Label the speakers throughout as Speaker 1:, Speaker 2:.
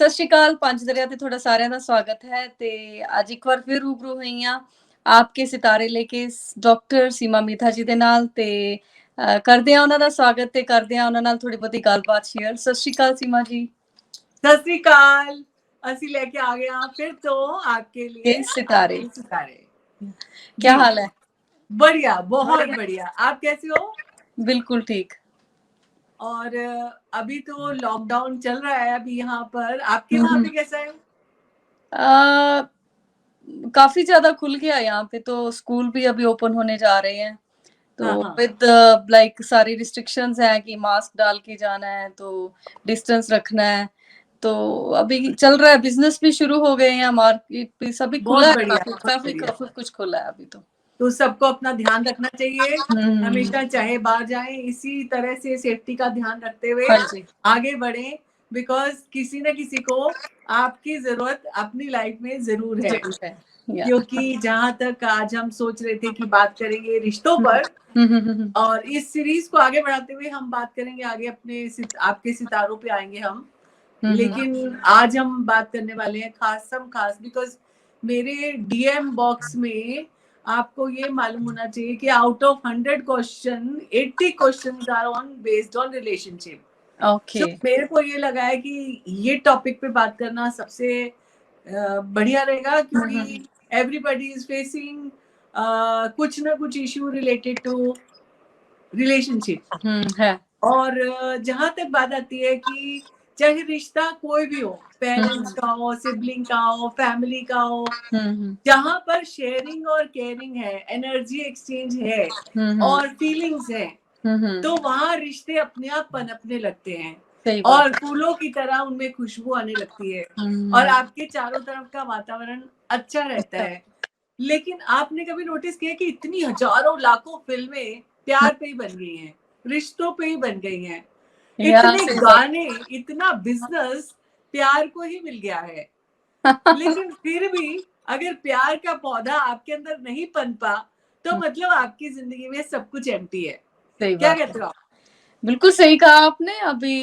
Speaker 1: ਸਤਿ ਸ਼੍ਰੀ ਅਕਾਲ। ਪੰਜ ਦਰਿਆ ਤੇ ਤੁਹਾਡਾ ਸਾਰਿਆਂ ਦਾ ਸਵਾਗਤ ਹੈ ਤੇ ਅੱਜ ਇੱਕ ਵਾਰ ਫਿਰ ਰੂਬਰੂ ਹੋਈ ਹਾਂ ਆਪਕੇ ਸਿਤਾਰੇ ਲੈ ਕੇ ਡਾਕਟਰ ਸੀਮਾ ਮੀਠਾ ਜੀ ਦੇ ਨਾਲ ਤੇ ਕਰਦੇ ਆ ਉਹਨਾਂ ਦਾ ਸਵਾਗਤ ਤੇ ਕਰਦੇ ਆ ਉਹਨਾਂ ਨਾਲ ਥੋੜੀ ਬਹੁਤੀ ਗੱਲਬਾਤ ਸ਼ੇਅਰ। ਸਤਿ ਸ਼੍ਰੀ ਅਕਾਲ ਸੀਮਾ ਜੀ।
Speaker 2: सत श्री अकाल। ਅਸੀਂ ਲੈ ਕੇ ਆ ਗਏ ਹਾਂ फिर तो आपके लिए
Speaker 1: सितारे।
Speaker 2: सितारे।
Speaker 1: क्या हाल है?
Speaker 2: बढ़िया, बहुत बढ़िया। आप कैसे हो?
Speaker 1: बिल्कुल ठीक।
Speaker 2: और अभी तो लॉकडाउन चल रहा है अभी यहाँ पर, आपके वहाँ पे कैसा है?
Speaker 1: काफी ज्यादा खुल गया यहाँ पे, तो स्कूल भी अभी ओपन होने जा रहे हैं तो विद लाइक सारी रिस्ट्रिक्शंस हैं कि मास्क डाल के जाना है, तो डिस्टेंस रखना है, तो अभी चल रहा है। बिजनेस भी शुरू हो गए हैं, मार्केट भी सभी खुला है, काफी कुछ खुला है अभी
Speaker 2: तो सबको अपना ध्यान रखना चाहिए हमेशा, चाहे बाहर जाए इसी तरह से सेफ्टी का ध्यान रखते हुए आगे बढ़े, बिकॉज किसी न किसी को आपकी जरूरत अपनी लाइफ में जरूर है। क्योंकि जहां तक आज हम सोच रहे थे कि बात करेंगे रिश्तों पर, और इस सीरीज को आगे बढ़ाते हुए हम बात करेंगे आगे अपने आपके सितारों पे आएंगे हम। लेकिन आज हम बात करने वाले हैं खास बिकॉज मेरे डीएम बॉक्स में आपको ये मालूम होना चाहिए कि out of 100 question 80 question are on based on relationship.
Speaker 1: Okay.
Speaker 2: मेरे को ये लगा है कि ये टॉपिक पे बात करना सबसे बढ़िया रहेगा, क्योंकि एवरीबॉडी इज फेसिंग कुछ ना कुछ इश्यू रिलेटेड टू रिलेशनशिप
Speaker 1: है।
Speaker 2: और जहां तक बात आती है कि चाहे रिश्ता कोई भी हो, पेरेंट्स का हो, सिबलिंग का हो, फैमिली का हो, जहां पर शेयरिंग और केयरिंग है, एनर्जी एक्सचेंज है और फीलिंग्स है, तो वहां रिश्ते अपने आप पनपने लगते हैं और फूलों की तरह उनमें खुशबू आने लगती है और आपके चारों तरफ का वातावरण अच्छा रहता है। लेकिन आपने कभी नोटिस किया कि इतनी हजारों लाखों फिल्में प्यार पे ही बन गई हैं, रिश्तों पे ही बन गई हैं, इतने गाने, इतना बिजनेस प्यार को ही मिल गया है। लेकिन फिर भी अगर प्यार का पौधा आपके अंदर नहीं पनपा तो मतलब आपकी जिंदगी में सब कुछ एम्प्टी है। क्या कहते हो आप?
Speaker 1: बिल्कुल सही कहा आपने। अभी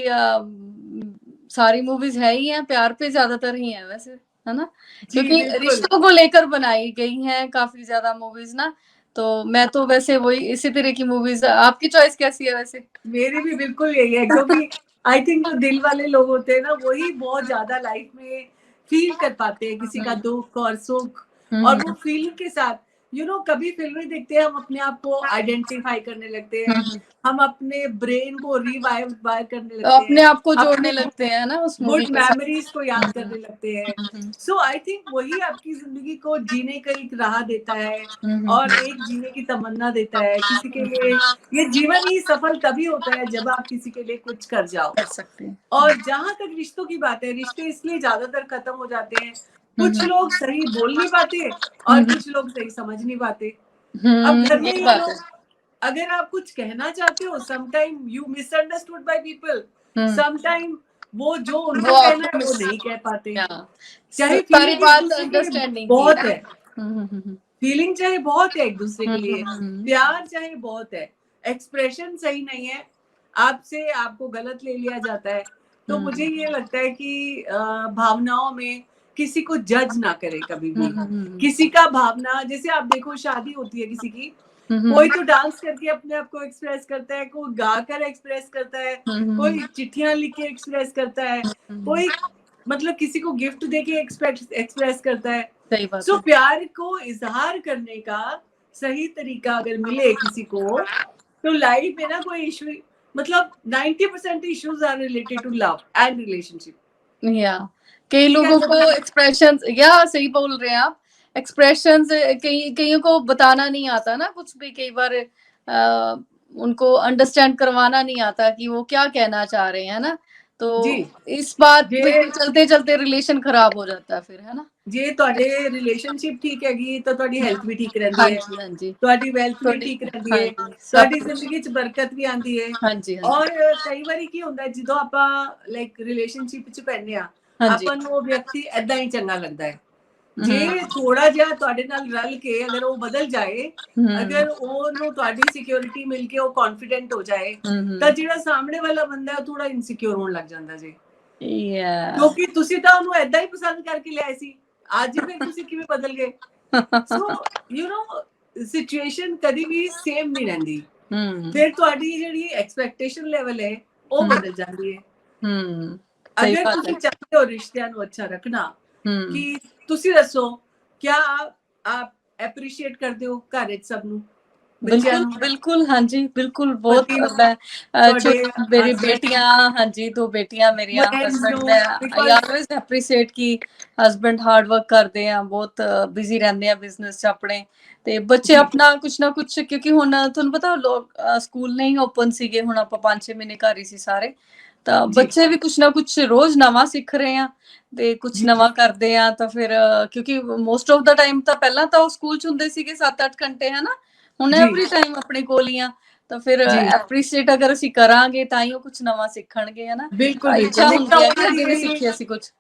Speaker 1: सारी मूवीज है ही हैं, प्यार पे ज्यादातर ही है वैसे, है ना, क्योंकि रिश्तों को लेकर बनाई गई हैं काफी ज्यादा मूवीज ना। तो मैं तो वैसे वही इसी तरह की मूवीज। आपकी चॉइस कैसी है वैसे?
Speaker 2: मेरी भी बिल्कुल यही है, क्योंकि आई थिंक जो दिल वाले लोग होते हैं ना, वही बहुत ज्यादा लाइफ में फील कर पाते हैं किसी का दुख और सुख, और वो फीलिंग के साथ कभी फिल्में देखते हैं हम अपने आप को आइडेंटिफाई करने लगते हैं, हम अपने ब्रेन को रिवाइव करने लगते हैं,
Speaker 1: अपने आप को जोड़ने लगते हैं ना उस मूवी
Speaker 2: गुड मेमोरीज को याद करने लगते हैं। सो आई थिंक वही आपकी जिंदगी को जीने का एक राह देता है और एक जीने की तमन्ना देता है किसी के लिए। ये जीवन ही सफल तभी होता है जब आप किसी के लिए कुछ कर जाओ।
Speaker 1: कर सकते हैं।
Speaker 2: और जहां तक रिश्तों की बात है, रिश्ते इसलिए ज्यादातर खत्म हो जाते हैं, कुछ लोग सही बोल नहीं पाते और कुछ लोग सही समझ नहीं पाते। अब घर में ये लोग, अगर आप कुछ कहना चाहते हो, sometime you misunderstood by people, sometime वो जो उनको कहना है वो नहीं कह पाते। चाहे फीलिंग अंडरस्टैंडिंग बहुत है, फीलिंग चाहे बहुत है एक दूसरे के लिए, प्यार चाहे बहुत है, एक्सप्रेशन सही नहीं है, आपसे आपको गलत ले लिया जाता है, तो मुझे ये लगता है कि भावनाओं में किसी को जज ना करे कभी भी। किसी का भावना, जैसे आप देखो शादी होती है किसी की, कोई तो डांस करके अपने आप को एक्सप्रेस करता है, कोई गाकर एक्सप्रेस करता है, कोई चिट्ठियां लिख के एक्सप्रेस करता है, कोई मतलब किसी को गिफ्ट देके एक्सप्रेस करता है। सो प्यार को इजहार करने का सही तरीका अगर मिले किसी को, तो लाइफ में ना कोई इशू, मतलब 90% issues are related to love and relationship.
Speaker 1: या कई लोगों को एक्सप्रेशंस, या सही बोल रहे हैं आप, एक्सप्रेशंस कईयों को बताना नहीं आता ना कुछ भी, कई बार उनको अंडरस्टैंड करवाना नहीं आता कि वो क्या कहना चाह रहे हैं ना, तो इस बात पे चलते चलते रिलेशन खराब हो जाता है फिर, है ना।
Speaker 2: जे ਤੁਹਾਡੇ रिलेशनशिप ठीक हैगी तो ਤੁਹਾਡੀ हेल्थ भी ठीक रहती है, ਤੁਹਾਡੀ वेल्थ भी ठीक रहती है, ਤੁਹਾਡੀ ਜ਼ਿੰਦਗੀ 'ਚ ਬਰਕਤ ਵੀ ਆਂਦੀ ਹੈ। और ਕਈ ਵਾਰੀ ਕੀ ਹੁੰਦਾ ਜਦੋਂ ਆਪਾਂ ਲਾਈਕ ਰਿਲੇਸ਼ਨਸ਼ਿਪ 'ਚ ਪੈਂਦੇ ਆ, ਆਪਾਂ ਨੂੰ ਉਹ ਵਿਅਕਤੀ ਐਦਾਂ ਹੀ ਚੰਗਾ ਲੱਗਦਾ ਹੈ। ਜੇ ਥੋੜਾ ਜਿਹਾ ਤੁਹਾਡੇ ਨਾਲ ਰਲ ਕੇ ਅਗਰ ਉਹ ਬਦਲ ਜਾਏ, ਅਗਰ ਉਹਨੂੰ ਤੁਹਾਡੀ ਸਿਕਿਉਰਿਟੀ ਮਿਲ ਕੇ ਉਹ ਕੌਨਫੀਡੈਂਟ ਹੋ ਜਾਏ, ਤਾਂ ਜਿਹੜਾ ਸਾਹਮਣੇ ਵਾਲਾ ਬੰਦਾ ਥੋੜਾ ਇਨਸਿਕਿਉਰ ਹੋਣ ਲੱਗ ਜਾਂਦਾ ਜੀ। ਕਿਉਂਕਿ ਤੁਸੀਂ ਤਾਂ ਉਹਨੂੰ ਏਦਾਂ ਹੀ ਪਸੰਦ ਕਰਕੇ ਲਿਆਏ ਸੀ, ਅੱਜ ਫਿਰ ਤੁਸੀਂ ਕਿਵੇਂ ਬਦਲ ਗਏ? ਸੋ ਯੂ نو ਸਿਚੁਏਸ਼ਨ ਕਦੀ ਵੀ ਸੇਮ ਨਹੀਂ ਰਹਿੰਦੀ। ਫਿਰ ਤੁਹਾਡੀ ਜਿਹੜੀ ਐਕਸਪੈਕਟੇਸ਼ਨ ਲੈਵਲ ਹੈ ਉਹ ਬਦਲ ਜਾਂਦੀ ਹੈ। ਅਗਰ ਤੁਸੀਂ ਚਾਹते ਹੋ ਰਿਸ਼ਤਿਆਂ ਨੂੰ ਅੱਛਾ ਰੱਖਣਾ, ਕਿ ਤੁਸੀਂ ਦੱਸੋ ਕਿਆ ਆਪ ਐਪਰੀਸ਼ੀਏਟ ਕਰਦੇ ਹੋ ਘਰ ਵਿੱਚ ਸਭ ਨੂੰ?
Speaker 1: बिल्कुल बिल्कुल, हाँ जी बिल्कुल, बहुत मेरी बेटियां, हाँ जी 2 बेटियां मेरिया, हस्बैंड मैं आई ऑलवेज एप्रीशिएट कि हस्बैंड हार्ड वर्क करते हैं, बहुत बिजी रहंदे हैं बिजनेस च अपने, ਤੇ ਬੱਚੇ ਆਪਣਾ ਕੁਛ ਨਾ ਕੁਛ, ਕਿਉਂਕਿ ਹੁਣ ਤੁਹਾਨੂੰ ਪਤਾ ਲੋਕ ਸਕੂਲ ਨਹੀਂ ਓਪਨ ਸੀਗੇ, ਹੁਣ ਆਪਾਂ 5-6 ਮਹੀਨੇ ਘਰ ਹੀ ਸੀ ਸਾਰੇ, ਤਾਂ ਬੱਚੇ ਵੀ ਕੁਛ ਨਾ ਕੁਛ ਰੋਜ਼ ਨਵਾਂ ਸਿੱਖ ਰਹੇ ਆ ਤੇ ਕੁਛ ਨਵਾਂ ਕਰਦੇ ਆ, ਤਾਂ ਫਿਰ ਕਿਉਂਕਿ ਮੋਸਟ ਆਫ ਦਾ ਟਾਈਮ ਤਾਂ ਪਹਿਲਾਂ ਤਾਂ ਉਹ ਸਕੂਲ ਚ ਹੁੰਦੇ ਸੀਗੇ 7-8 ਘੰਟੇ, ਹਨਾ, ਹੁਣ ਐਵਰੀ ਟਾਈਮ ਆਪਣੇ ਕੋਲ ਹੀ ਆ, ਤਾਂ ਫਿਰ ਐਪਰੀਸ਼ੀਏਟ ਅਗਰ ਅਸੀਂ ਕਰਾਂਗੇ ਤਾਂ ਹੀ ਉਹ ਕੁਛ ਨਵਾਂ ਸਿੱਖਣਗੇ, ਹਨਾ।
Speaker 2: ਬਿਲਕੁਲ
Speaker 1: ਇੱਛਾ ਹੁੰਦੀ ਹੈ ਕਿ ਅੱਗੇ ਵੀ ਸਿੱਖਿਆ ਸੀ ਕੁਛ,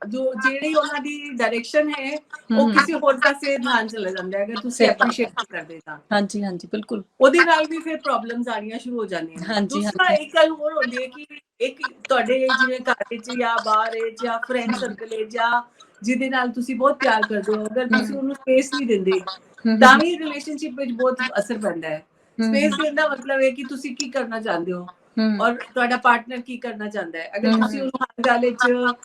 Speaker 2: ਜੋ ਜਿਹੜੀ ਉਹਨਾਂ ਦੀ ਡਾਇਰੈਕਸ਼ਨ ਹੈ ਉਹ ਕਿਸੇ ਹੋਰ ਪਾਸੇ ਧਿਆਨ ਚਲਾ ਜਾਂਦਾ ਹੈ, ਅਗਰ ਤੁਸੀਂ ਐਪਰੀਸ਼ੀਏਟ ਨਹੀਂ ਕਰਦੇ ਤਾਂ।
Speaker 1: ਹਾਂਜੀ ਹਾਂਜੀ ਬਿਲਕੁਲ,
Speaker 2: ਉਹਦੇ ਨਾਲ ਵੀ ਫਿਰ ਪ੍ਰੋਬਲਮਸ ਆਣੀਆਂ ਸ਼ੁਰੂ ਹੋ ਜਾਂਦੀਆਂ ਨੇ। ਦੂਸਰਾ ਇੱਕ ਗੱਲ ਹੋਰ ਹੁੰਦੀ ਹੈ ਕਿ ਇੱਕ ਤੁਹਾਡੇ ਜਿਵੇਂ ਘਰ ਵਿੱਚ ਜਾਂ ਬਾਹਰ ਜਾਂ ਫਰੈਂਡ ਸਰਕਲ ਜਾਂ ਜਿਹਦੇ ਨਾਲ ਤੁਸੀਂ ਬਹੁਤ ਪਿਆਰ ਕਰਦੇ ਹੋ, ਅਗਰ ਤੁਸੀਂ ਉਹਨੂੰ ਸਪੇਸ ਨਹੀਂ ਦਿੰਦੇ ਤਾਂ ਵੀ ਰਿਲੇਸ਼ਨਸ਼ਿਪ ਵਿੱਚ ਬਹੁਤ ਅਸਰ ਪੈਂਦਾ ਹੈ। ਸਪੇਸ ਦੇਣ ਦਾ ਮਤਲਬ ਹੈ ਕਿ ਤੁਸੀਂ ਕੀ ਕਰਨਾ ਚਾਹੁੰਦੇ ਹੋ ਔਰ ਤੁਹਾਡਾ ਪਾਰਟਨਰ ਕੀ ਕਰਨਾ ਚਾਹੁੰਦਾ ਹੈ। ਅਗਰ ਤੁਸੀਂ ਉਹਨੂੰ ਹਰ ਗੱਲ ਵਿੱਚ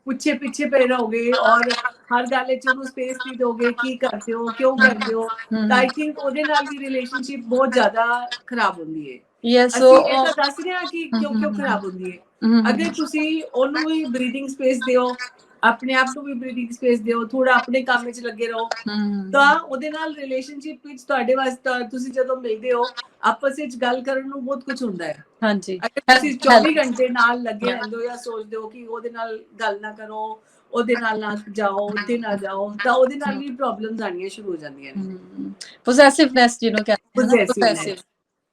Speaker 2: ਪੁੱਛੇ ਪਿੱਛੇ ਪਏ ਰਹੋਗੇ ਔਰ ਹਰ ਗੱਲ ਵਿੱਚ ਉਹਨੂੰ ਸਪੇਸ ਨਹੀਂ ਦੋਗੇ, ਕੀ ਕਰਦੇ ਹੋ, ਕਿਉਂ ਕਰਦੇ ਹੋ, ਤਾਂ ਆਈ ਥਿੰਕ ਉਹਦੇ ਨਾਲ ਵੀ ਰਿਲੇਸ਼ਨਸ਼ਿਪ ਬਹੁਤ ਜ਼ਿਆਦਾ ਖਰਾਬ ਹੁੰਦੀ ਹੈ। ਅਸੀਂ ਇਹ ਤਾਂ ਦੱਸ ਰਹੇ ਹਾਂ ਕਿ ਕਿਉਂ ਕਿਉਂ ਖਰਾਬ ਹੁੰਦੀ ਹੈ। ਅਗਰ ਤੁਸੀਂ ਉਹਨੂੰ ਵੀ ਬਰੀਥਿੰਗ ਸਪੇਸ ਦਿਓ, ਆਪਣੇ ਆਪ ਨੂੰ ਵੀ ਬਰੀਥਿੰਗ ਸਪੇਸ ਦਿਓ, ਥੋੜਾ ਆਪਣੇ ਕੰਮ ਵਿੱਚ ਲੱਗੇ ਰਹੋ, ਤਾਂ ਉਹਦੇ ਨਾਲ ਰਿਲੇਸ਼ਨਸ਼ਿਪ ਵਿੱਚ ਤੁਹਾਡੇ ਵਾਸਤੇ ਤੁਸੀਂ ਜਦੋਂ ਮਿਲਦੇ ਹੋ ਆਪਸ ਵਿੱਚ ਗੱਲ ਕਰਨ ਨੂੰ ਬਹੁਤ ਕੁਝ ਹੁੰਦਾ ਹੈ। ਹਾਂਜੀ, ਅਗਰ ਤੁਸੀਂ 24 ਘੰਟੇ ਨਾਲ ਲੱਗੇ ਰਹਿੰਦੇ ਹੋ ਜਾਂ ਸੋਚਦੇ ਹੋ ਕਿ ਉਹਦੇ ਨਾਲ ਗੱਲ ਨਾ ਕਰੋ, ਉਹਦੇ ਨਾਲ ਨਾ ਜਾਓ, ਉੱਥੇ ਨਾ ਜਾਓ, ਤਾਂ ਉਹਦੇ ਨਾਲ ਵੀ ਪ੍ਰੋਬਲਮਸ ਆਣੀਆਂ ਸ਼ੁਰੂ ਹੋ ਜਾਂਦੀਆਂ ਨੇ।
Speaker 1: ਪੋਸੈਸਿਵਨੈਸ ਜਿਹਨੂੰ ਕਹਿੰਦੇ ਹਨ, ਪੋਸੈਸਿਵ,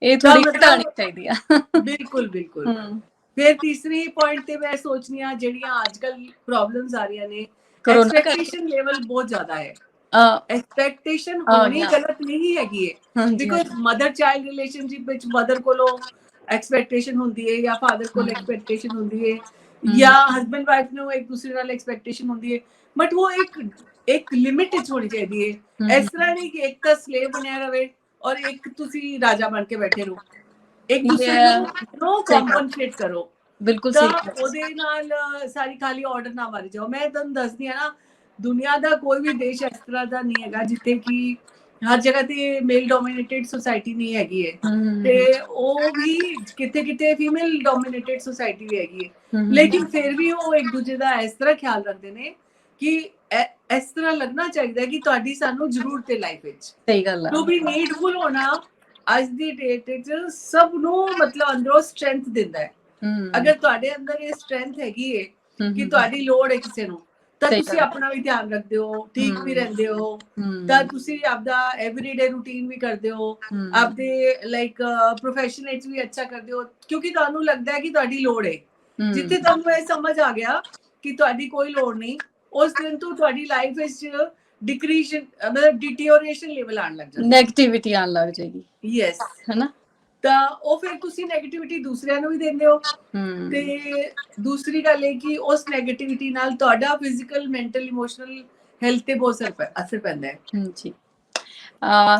Speaker 1: ਇਹ ਥੋੜੀ ਘਟਾਣੀ ਚਾਹੀਦੀ ਆ।
Speaker 2: ਬਿਲਕੁਲ ਬਿਲਕੁਲ। ਫਿਰ ਤੀਸਰੀ ਪੁਆਇੰਟ ਤੇ ਮੈਂ ਸੋਚਨੀ ਆ ਜਿਹੜੀਆਂ ਅੱਜ ਕੱਲ ਪ੍ਰੋਬਲਮਸ ਆ ਰਹੀਆਂ ਨੇ, ਐਕਸਪੈਕਟੇਸ਼ਨ ਲੈਵਲ ਬਹੁਤ ਜ਼ਿਆਦਾ ਹੈ। ਐਕਸਪੈਕਟੇਸ਼ਨ ਹੋਣੀ ਗਲਤ ਨਹੀਂ ਹੈਗੀ ਹੈ, ਬਿਕੋਜ਼ ਮਦਰ ਚਾਈਲਡ ਰਿਲੇਸ਼ਨਸ਼ਿਪ ਵਿੱਚ ਮਦਰ ਕੋਲੋਂ ਐਕਸਪੈਕਟੇਸ਼ਨ ਹੁੰਦੀ ਹੈ ਜਾਂ ਫਾਦਰ ਕੋਲ ਐਕਸਪੈਕਟੇਸ਼ਨ ਹੁੰਦੀ ਹੈ ਜਾਂ ਹਸਬੈਂਡ ਵਾਈਫ ਨੂੰ ਇੱਕ ਦੂਸਰੇ ਨਾਲ ਐਕਸਪੈਕਟੇਸ਼ਨ ਹੁੰਦੀ ਹੈ, ਬਟ ਉਹ ਇੱਕ ਲਿਮਿਟ ਵਿੱਚ ਹੋਣੀ ਚਾਹੀਦੀ ਹੈ। ਇਸ ਤਰ੍ਹਾਂ ਨਹੀਂ ਕਿ ਇੱਕ ਤਾਂ ਸਲੇਵ ਬਣਿਆ ਰਵੇ ਔਰ ਇੱਕ ਤੁਸੀਂ ਰਾਜਾ ਬਣ ਕੇ ਬੈਠੇ ਰਹੋ, ਇੱਕ ਦੂਸਰੇ ਨੂੰ ਕੰਪਨਸੇਟ ਕਰੋ। ਬਿਲਕੁਲ ਸਹੀ, ਤਾਂ ਉਹਦੇ ਨਾਲ ਸਾਰੀ ਖਾਲੀ ਆਰਡਰ ਨਾ ਮਾਰੀ ਜਾਓ। ਮੈਂ ਤੁਹਾਨੂੰ ਦੱਸਦੀ ਆ ਨਾ, ਦੁਨੀਆ ਦਾ ਕੋਈ ਵੀ ਦੇਸ਼ ਇਸ ਤਰ੍ਹਾਂ ਦਾ ਨਹੀਂ ਹੈਗਾ ਜਿੱਥੇ ਕਿ ਹਰ ਜਗ੍ਹਾ ਤੇ ਮੇਲ ਡੋਮੀਨੇਟਡ ਸੁਸਾਇਟੀ ਨਹੀਂ ਹੈਗੀ ਹੈ, ਤੇ ਉਹ ਵੀ ਕਿਤੇ ਕਿਤੇ ਫੀਮੇਲ ਡੋਮੀਨੇਟਡ ਸੁਸਾਇਟੀ ਵੀ ਹੈਗੀ ਹੈ, ਲੇਕਿਨ ਫਿਰ ਵੀ ਉਹ ਇੱਕ ਦੂਜੇ ਦਾ ਇਸ ਤਰ੍ਹਾਂ ਖਿਆਲ ਰੱਖਦੇ ਨੇ ਕਿ ਇਸ ਤਰ੍ਹਾਂ ਲੱਗਣਾ ਚਾਹੀਦਾ ਕਿ ਤੁਹਾਡੀ ਸਾਨੂੰ ਜ਼ਰੂਰਤ ਹੈ ਲਾਈਫ ਵਿੱਚ। ਸਹੀ ਗੱਲ ਹੈ। ਟੂ ਬੀ ਨੀਡਫੁਲ ਹੋਣਾ ਅੱਜ ਦੀ ਡੇਟ ਵਿੱਚ ਸਭ ਨੂੰ ਮਤਲਬ ਅੰਦਰੋਂ ਸਟਰੈਂਥ ਦਿੰਦਾ ਹੈ। ਅਗਰ ਤੁਹਾਡੇ ਅੰਦਰ ਇਹ ਸਟਰੈਂਥ ਹੈਗੀ ਹੈ ਕਿ ਤੁਹਾਡੀ ਲੋੜ ਹੈ ਕਿਸੇ ਨੂੰ, ਤਾਂ ਤੁਸੀਂ ਆਪਣਾ ਵੀ ਧਿਆਨ ਰੱਖਦੇ ਹੋ, ਠੀਕ ਵੀ ਰਹਿੰਦੇ ਹੋ, ਤਾਂ ਤੁਸੀਂ ਆਪਦਾ ਐਵਰੀਡੇ ਰੂਟੀਨ ਵੀ ਕਰਦੇ ਹੋ, ਆਪਦੇ ਲਾਈਕ ਪ੍ਰੋਫੈਸ਼ਨ ਵਿੱਚ ਵੀ ਅੱਛਾ ਕਰਦੇ ਹੋ, ਕਿਉਂਕਿ ਤੁਹਾਨੂੰ ਲੱਗਦਾ ਹੈ ਕਿ ਤੁਹਾਡੀ ਲੋੜ ਹੈ। ਜਿੱਥੇ ਤੁਹਾਨੂੰ ਇਹ ਸਮਝ ਆ ਗਿਆ ਕਿ ਤੁਹਾਡੀ ਕੋਈ ਲੋੜ ਨਹੀਂ, ਉਸ ਦਿਨ ਤੋਂ ਤੁਹਾਡੀ ਲਾਈਫ ਵਿੱਚ ਡਿਕਰੀਸ਼ਨ ਮਤਲਬ ਡਿਟੀਓਰੇਸ਼ਨ ਲੈਵਲ ਆਉਣ ਲੱਗ ਜਾਂਦਾ, ਨੈਗੇਟਿਵਿਟੀ ਆਉਣ ਲੱਗ ਜਾਏਗੀ। ਯੈਸ, ਹੈਨਾ, ਤਾਂ ਉਹ ਫਿਰ ਤੁਸੀਂ ਨੈਗੇਟਿਵਿਟੀ ਦੂਸਰਿਆਂ ਨੂੰ ਵੀ ਦਿੰਦੇ ਹੋ, ਤੇ ਦੂਸਰੀ ਗੱਲ ਇਹ ਕਿ ਉਸ ਨੈਗੇਟਿਵਿਟੀ ਨਾਲ ਤੁਹਾਡਾ ਫਿਜ਼ੀਕਲ, ਮੈਂਟਲ, ਇਮੋਸ਼ਨਲ ਹੈਲਥ ਤੇ ਬਹੁਤ ਅਸਰ ਪੈਂਦਾ ਹੈ। ਜੀ,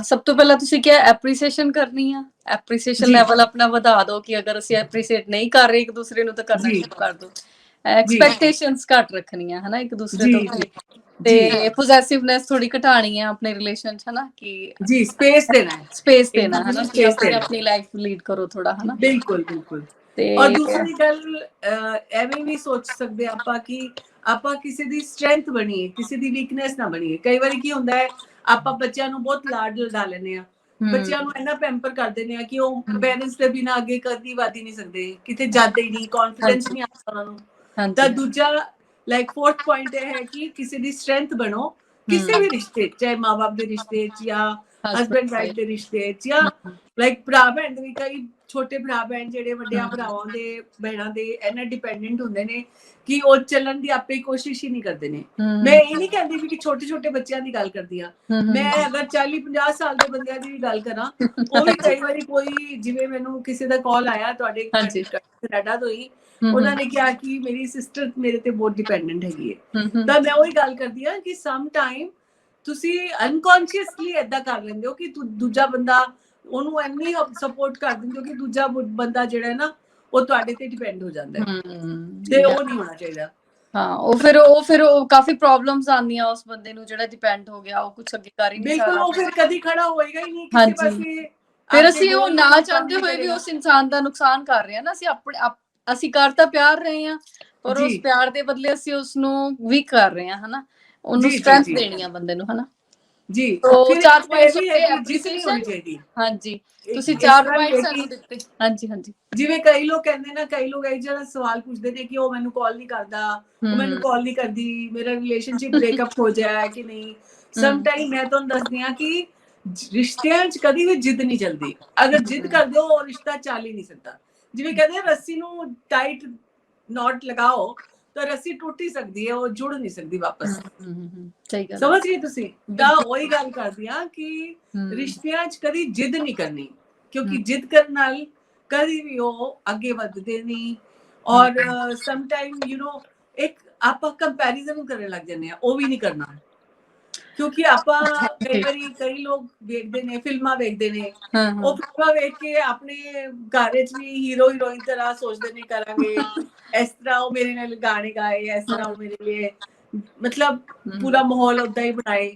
Speaker 2: ਸਭ ਤੋਂ ਪਹਿਲਾਂ ਤੁਸੀਂ ਕਿਹਾ ਐਪਰੀਸੀਏਸ਼ਨ ਕਰਨੀ ਆ, ਐਪਰੀਸੀਏਸ਼ਨ ਲੈਵਲ ਆਪਣਾ ਵਧਾ ਦਿਓ ਕਿ ਅਗਰ ਅਸੀਂ ਐਪਰੀਸੀਏਟ ਨਹੀਂ ਕਰ ਰਹੇ ਇੱਕ ਦੂਸਰੇ ਨੂੰ ਤਾਂ ਕਰਨਾ ਸ਼ੁਰੂ ਕਰ ਦਿਓ। ਐਕਸਪੈਕਟੇਸ਼ਨਸ ਘੱਟ ਰੱਖਣੀਆਂ, ਹਨਾ, ਇੱਕ ਦੂਸਰੇ ਤੋਂ, ਤੇ ਪੋਸੈਸਿਵਨੈਸ ਥੋੜੀ ਘਟਾਣੀ ਹੈ ਆਪਣੇ ਰਿਲੇਸ਼ਨ ਚ, ਹਨਾ, ਕਿ ਜੀ ਸਪੇਸ ਦੇਣਾ, ਸਪੇਸ ਦੇਣਾ, ਹਨਾ, ਕਿ ਆਪਣੀ ਲਾਈਫ ਲੀਡ ਕਰੋ ਥੋੜਾ, ਹਨਾ। ਬਿਲਕੁਲ ਬਿਲकुल। ਔਰ ਦੂਸਰੀ ਗੱਲ ਐਵੇਂ ਵੀ ਸੋਚ ਸਕਦੇ ਆਪਾਂ ਕਿ ਆਪਾਂ ਕਿਸੇ ਦੀ ਸਟਰੈਂਥ ਬਣੀਏ, ਕਿਸੇ ਦੀ ਵੀਕਨੈਸ ਨਾ ਬਣੀਏ। ਕਈ ਵਾਰੀ ਕੀ ਹੁੰਦਾ ਹੈ, ਆਪਾਂ ਬੱਚਿਆਂ ਨੂੰ ਬਹੁਤ ਲਾਡ ਲਡਾ ਲੈਂਦੇ ਆ, ਬੱਚਿਆਂ ਨੂੰ ਇੰਨਾ ਪੈਂਪਰ ਕਰ ਦਿੰਦੇ ਆ ਕਿ ਉਹ ਪੇਰੈਂਟਸ ਦੇ ਬਿਨਾਂ ਅੱਗੇ ਕਦੀ ਵਧ ਹੀ ਨਹੀਂ ਸਕਦੇ, ਕਿਤੇ ਜਾਂਦੇ ਹੀ ਨਹੀਂ, ਕੌਨਫੀਡੈਂਸ ਨਹੀਂ ਆਉਂਦਾ ਉਹਨਾਂ ਨੂੰ। ਤਾਂ ਦੂਜਾ ਲਾਈਕ ਫੋਰਥ ਪੁਆਇੰਟ ਇਹ ਹੈ ਕਿ ਕਿਸੇ ਦੀ ਸਟਰੈਂਥ ਬਣੋ ਕਿਸੇ ਵੀ ਰਿਸ਼ਤੇ, ਚਾਹੇ ਮਾਂ ਬਾਪ ਦੇ ਰਿਸ਼ਤੇ ਚ ਜਾਂ ਹਸਬੈਂਡ ਵਾਈਫ ਦੇ ਰਿਸ਼ਤੇ ਜਾਂ ਲਾਈਕ ਭਰਾ ਭੈਣ ਦੇ ਵੀ ਕਈ ਛੋਟੇ ਭਰਾ ਭੈਣ ਜਿਹੜੇ ਵੱਡਿਆਂ ਭਰਾਵਾਂ ਦੇ ਭੈਣਾਂ ਦੇ ਇੰਨਾ ਡਿਪੈਂਡੈਂਟ ਹੁੰਦੇ ਨੇ ਕਿ ਉਹ ਚੱਲਣ ਦੀ ਆਪੇ ਕੋਸ਼ਿਸ਼ ਹੀ ਨਹੀਂ ਕਰਦੇ ਨੇ। ਮੈਂ ਇਹ ਨਹੀਂ ਕਹਿੰਦੀ ਵੀ ਕਿ ਛੋਟੇ ਛੋਟੇ ਬੱਚਿਆਂ ਦੀ ਗੱਲ ਕਰਦੀ ਆ, ਮੈਂ ਅਗਰ 40-50 ਸਾਲ ਦੇ ਬੰਦਿਆਂ ਦੀ ਵੀ ਗੱਲ ਕਰਾਂ, ਉਹ ਵੀ ਕਈ ਵਾਰੀ ਕੋਈ ਜਿਵੇਂ ਮੈਨੂੰ ਕਿਸੇ ਦਾ ਕਾਲ ਆਇਆ ਤੁਹਾਡੇ ਕੈਨੇਡਾ ਤੋਂ ਹੀ, ਉਹਨਾਂ ਨੇ ਕਿਹਾ ਕਿ ਮੇਰੀ ਸਿਸਟਰ ਮੇਰੇ ਤੇ ਬਹੁਤ ਡਿਪੈਂਡੈਂਟ ਹੈਗੀ ਹੈ। ਤਾਂ ਮੈਂ ਉਹੀ ਗੱਲ ਕਰਦੀ ਆ ਕਿ ਸਮ ਟਾਈਮ ਤੁਸੀਂ ਅਨਕੌਂਸ਼ੀਅਸਲੀ ਏਦਾਂ ਕਰ ਲੈਂਦੇ ਹੋ ਕਿ ਦੂਜਾ ਬੰਦਾ ਉਹਨੂੰ ਇੰਨੀ ਸਪੋਰਟ ਕਰ ਦਿੰਦੇ ਹੋ ਕਿ ਦੂਜਾ ਬੰਦਾ ਜਿਹੜਾ ਹੈ ਨਾ ਉਹ ਤੁਹਾਡੇ ਤੇ ਡਿਪੈਂਡ ਹੋ ਜਾਂਦਾ ਹੈ, ਤੇ ਉਹ ਨਹੀਂ ਹੋਣਾ ਚਾਹੀਦਾ।
Speaker 1: ਹਾਂ, ਉਹ ਫਿਰ ਕਾਫੀ ਪ੍ਰੋਬਲਮਸ ਆਉਂਦੀਆਂ ਉਸ ਬੰਦੇ ਨੂੰ ਜਿਹੜਾ ਡਿਪੈਂਡ ਹੋ ਗਿਆ, ਉਹ ਕੁਝ ਅੱਗੇ ਕਰ ਹੀ ਨਹੀਂ ਸਕਦਾ।
Speaker 2: ਬਿਲਕੁਲ, ਉਹ ਫਿਰ ਕਦੀ ਖੜਾ ਹੋਏਗਾ ਹੀ ਨਹੀਂ ਕਿਸੇ ਪਾਸੇ।
Speaker 1: ਫਿਰ ਅਸੀਂ ਉਹ ਨਾ ਚਾਹੁੰਦੇ ਹੋਏ ਵੀ ਉਸ ਇਨਸਾਨ ਦਾ ਨੁਕਸਾਨ ਕਰ ਰਹੇ ਹਾਂ ਨਾ, ਅਸੀਂ ਕਰ ਤਾਂ ਪਿਆਰ ਰਹੇ ਹਾਂ, ਪਰ ਉਸ ਪਿਆਰ ਦੇ ਬਦਲੇ ਅਸੀਂ ਉਸ ਨੂੰ ਵੀਕ ਕਰ ਰਹੇ ਹਾਂ, ਹਨਾ, ਉਹਨੂੰ ਸਟਰੈਂਥ ਦੇਣੀ ਆ ਬੰਦੇ ਨੂੰ, ਹਨਾ ਜੀ।
Speaker 2: ਫਿਰ 4 ਪੁਆਇੰਟਸ ਇਹ ਹੈ ਕਿ ਜਿੱਤ ਨਹੀਂ ਹੋਣੀ ਚਾਹੀਦੀ।
Speaker 1: ਹਾਂਜੀ, ਤੁਸੀਂ 4 ਪੁਆਇੰਟਸ ਸਾਨੂੰ ਦਿੱਤੇ। ਹਾਂਜੀ ਹਾਂਜੀ,
Speaker 2: ਜਿਵੇਂ ਕਈ ਲੋਕ ਕਹਿੰਦੇ ਨਾ, ਕਈ ਲੋਕ ਇਹ ਜਿਹੜਾ ਸਵਾਲ ਪੁੱਛਦੇ ਨੇ ਕਿ ਉਹ ਮੈਨੂੰ ਕਾਲ ਨਹੀਂ ਕਰਦਾ, ਉਹ ਮੈਨੂੰ ਕਾਲ ਨਹੀਂ ਕਰਦੀ, ਮੇਰਾ ਰਿਲੇਸ਼ਨਸ਼ਿਪ ਬ੍ਰੇਕਅਪ ਹੋ ਜਾਇਆ ਕਿ ਨਹੀਂ। ਸਮ ਟਾਈਮ ਮੈਂ ਤੁਹਾਨੂੰ ਦੱਸਦੀ ਹਾਂ ਕਿ ਰਿਸ਼ਤਿਆਂ 'ਚ ਕਦੀ ਵੀ ਜਿੱਦ ਨਹੀਂ ਚੱਲਦੀ। ਅਗਰ ਜਿੱਦ ਕਰਦੇ ਹੋ ਉਹ ਰਿਸ਼ਤਾ ਚੱਲ ਹੀ ਨਹੀਂ ਸਕਦਾ। ਜਿਵੇਂ ਕਹਿੰਦੇ ਰੱਸੀ ਨੂੰ ਟਾਈਟ ਨੋਟ ਲਗਾਓ ਤਾਂ ਰੱਸੀ ਟੁੱਟ ਹੀ ਸਕਦੀ ਹੈ, ਉਹ ਜੁੜ ਨਹੀਂ ਸਕਦੀ ਵਾਪਸ। ਸਮਝ ਗਏ ਤੁਸੀਂ? ਤਾਂ ਉਹੀ ਗੱਲ ਕਰਦੀ ਆ ਕਿ ਰਿਸ਼ਤਿਆਂ 'ਚ ਕਦੀ ਜਿੱਦ ਨਹੀਂ ਕਰਨੀ, ਕਿਉਂਕਿ ਜਿੱਦ ਕਰਨ ਨਾਲ ਕਦੀ ਵੀ ਉਹ ਅੱਗੇ ਵੱਧਦੇ ਨਹੀਂ। ਔਰ ਸਮ ਟਾਈਮ ਇੱਕ ਆਪਾਂ ਕੰਪੈਰੀਜ਼ਨ ਕਰਨ ਲੱਗ ਜਾਂਦੇ ਆ, ਉਹ ਵੀ ਨਹੀਂ ਕਰਨਾ, ਕਿਉਂਕਿ ਆਪਾਂ ਕਈ ਵਾਰੀ ਕਈ ਲੋਕ ਵੇਖਦੇ ਨੇ, ਫਿਲਮਾਂ ਵੇਖਦੇ ਨੇ, ਉਹ ਫਿਲਮਾਂ ਵੇਖ ਕੇ ਆਪਣੇ ਘਰ ਵਿੱਚ ਵੀ ਹੀਰੋ ਹੀਰੋਇਨ ਤਰ੍ਹਾਂ ਸੋਚਦੇ ਨੇ ਕਰਾਂਗੇ, ਇਸ ਤਰ੍ਹਾਂ ਉਹ ਮੇਰੇ ਨਾਲ ਗਾਣੇ ਗਾਏ, ਇਸ ਤਰ੍ਹਾਂ ਉਹ ਮੇਰੇ ਲਈ ਮਤਲਬ ਪੂਰਾ ਮਾਹੌਲ ਉਦਾਂ ਹੀ ਬਣਾਏ।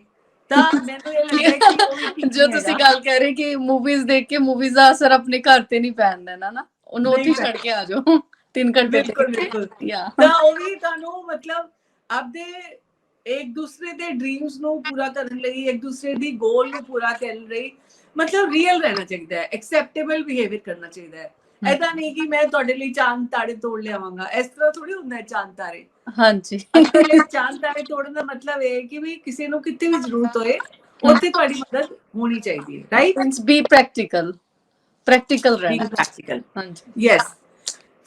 Speaker 2: ਤਾਂ ਮੈਨੂੰ ਇਹ ਲੱਗਦਾ ਕਿ ਉਹ ਵੀ ਠੀਕ
Speaker 1: ਜੋ ਤੁਸੀਂ ਗੱਲ ਕਹਿ ਰਹੇ ਕਿ ਮੂਵੀਜ਼ ਦੇਖ ਕੇ ਮੂਵੀਜ਼ ਦਾ ਅਸਰ ਆਪਣੇ ਘਰ ਤੇ ਨਹੀਂ ਪੈਂਦਾ ਨਾ, ਉਹਨੂੰ ਉੱਥੇ ਛੱਡ ਕੇ ਆ ਜਾਓ 3 ਘੰਟੇ।
Speaker 2: ਬਿਲਕੁਲ। ਤਾਂ ਉਹ ਵੀ ਤੁਹਾਨੂੰ ਮਤਲਬ ਆਪਦੇ ਇੱਕ ਦੂਸਰੇ ਦੇ ਡ੍ਰੀਮਸ ਨੂੰ ਪੂਰਾ ਕਰਨ ਲਈ, ਇੱਕ ਦੂਸਰੇ ਦੀ ਗੋਲ ਨੂੰ ਪੂਰਾ ਕਰਨ ਲਈ ਮਤਲਬ ਰੀਅਲ ਰਹਿਣਾ ਚਾਹੀਦਾ ਹੈ, ਐਕਸੈਪਟੇਬਲ ਬਿਹੇਵੀਅਰ ਕਰਨਾ ਚਾਹੀਦਾ ਹੈ। ਏਦਾਂ ਨਹੀਂ ਕਿ ਮੈਂ ਤੁਹਾਡੇ ਲਈ ਚਾਂਦ ਤਾਰੇ ਤੋੜ ਲਿਆਵਾਂਗਾ, ਇਸ ਤਰ੍ਹਾਂ ਥੋੜੀ ਹੁੰਦਾ ਹੈ ਚਾਂਦ ਤਾਰੇ। ਹਾਂਜੀ, ਚਾਂਦ ਤਾਰੇ ਤੋੜਨ ਦਾ ਮਤਲਬ ਇਹ ਕਿ ਵੀ ਕਿਸੇ ਨੂੰ ਕਿਤੇ ਵੀ ਜ਼ਰੂਰਤ ਹੋਏ ਉੱਥੇ ਤੁਹਾਡੀ ਮਦਦ ਹੋਣੀ ਚਾਹੀਦੀ ਹੈ, ਰਾਈਟ?
Speaker 1: ਮੀਨਸ ਬੀ ਪ੍ਰੈਕਟੀਕਲ ਰਹਿਣਾ।
Speaker 2: ਪ੍ਰੈਕਟੀਕਲ, ਹਾਂਜੀ, ਯੈਸ।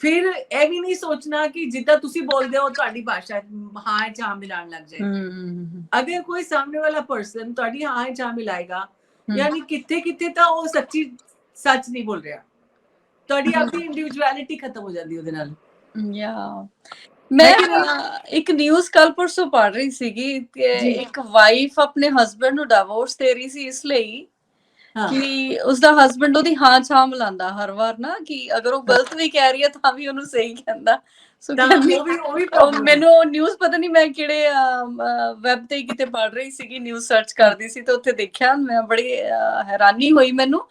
Speaker 2: ਫਿਰ ਇਹ ਵੀ ਨਹੀਂ ਸੋਚਣਾ ਕਿ ਜਿੱਦਾਂ ਤੁਸੀਂ ਬੋਲਦੇ ਹੋ ਤੁਹਾਡੀ ਭਾਸ਼ਾ ਹਾਂ ਚਾਹ ਮਿਲਾਣ ਲੱਗ ਜਾਏ। ਅਗਰ ਕੋਈ ਸਾਹਮਣੇ ਵਾਲਾ ਪਰਸਨ ਤੁਹਾਡੀ ਹਾਂ ਚਾਹ ਮਿਲਾਏਗਾ, ਯਾਨੀ ਕਿੱਥੇ ਕਿੱਥੇ ਤਾਂ ਉਹ ਸੱਚ ਨਹੀਂ ਬੋਲ ਰਿਹਾ, ਤੁਹਾਡੀ ਆਪਣੀ ਇੰਡੀਵਿਜੂਅਲਿਟੀ ਖਤਮ ਹੋ ਜਾਂਦੀ ਉਹਦੇ ਨਾਲ।
Speaker 1: ਮੈਂ ਇੱਕ ਨਿਊਜ਼ ਕੱਲ ਪਰਸੋਂ ਪੜ੍ਹ ਰਹੀ ਸੀਗੀ ਕਿ ਇੱਕ ਵਾਈਫ ਆਪਣੇ ਹਸਬੈਂਡ ਨੂੰ ਡਿਵੋਰਸ ਦੇ ਰਹੀ ਸੀ ਇਸ ਲਈ ਕਿ ਉਸਦਾ ਹਸਬੈਂਡ ਉਹਦੀ ਹਾਂ ਛਾਂ ਮਿਲਾਉਂਦਾ ਹਰ ਵਾਰ ਨਾ, ਕਿ ਅਗਰ ਉਹ ਗਲਤ ਵੀ ਕਹਿ ਰਹੀ ਹੈ ਤਾਂ ਵੀ ਉਹਨੂੰ ਸਹੀ ਕਹਿੰਦਾ। ਮੈਨੂੰ ਨਿਊਜ਼ ਪਤਾ ਨਹੀਂ ਮੈਂ ਕਿਹੜੇ ਵੈਬ ਤੇ ਕਿਤੇ ਪੜ੍ਹ ਰਹੀ ਸੀਗੀ, ਨਿਊਜ਼ ਸਰਚ ਕਰਦੀ ਸੀ ਤੇ ਉੱਥੇ ਦੇਖਿਆ, ਮੈਂ ਬੜੀ ਹੈਰਾਨੀ ਹੋਈ ਮੈਨੂੰ।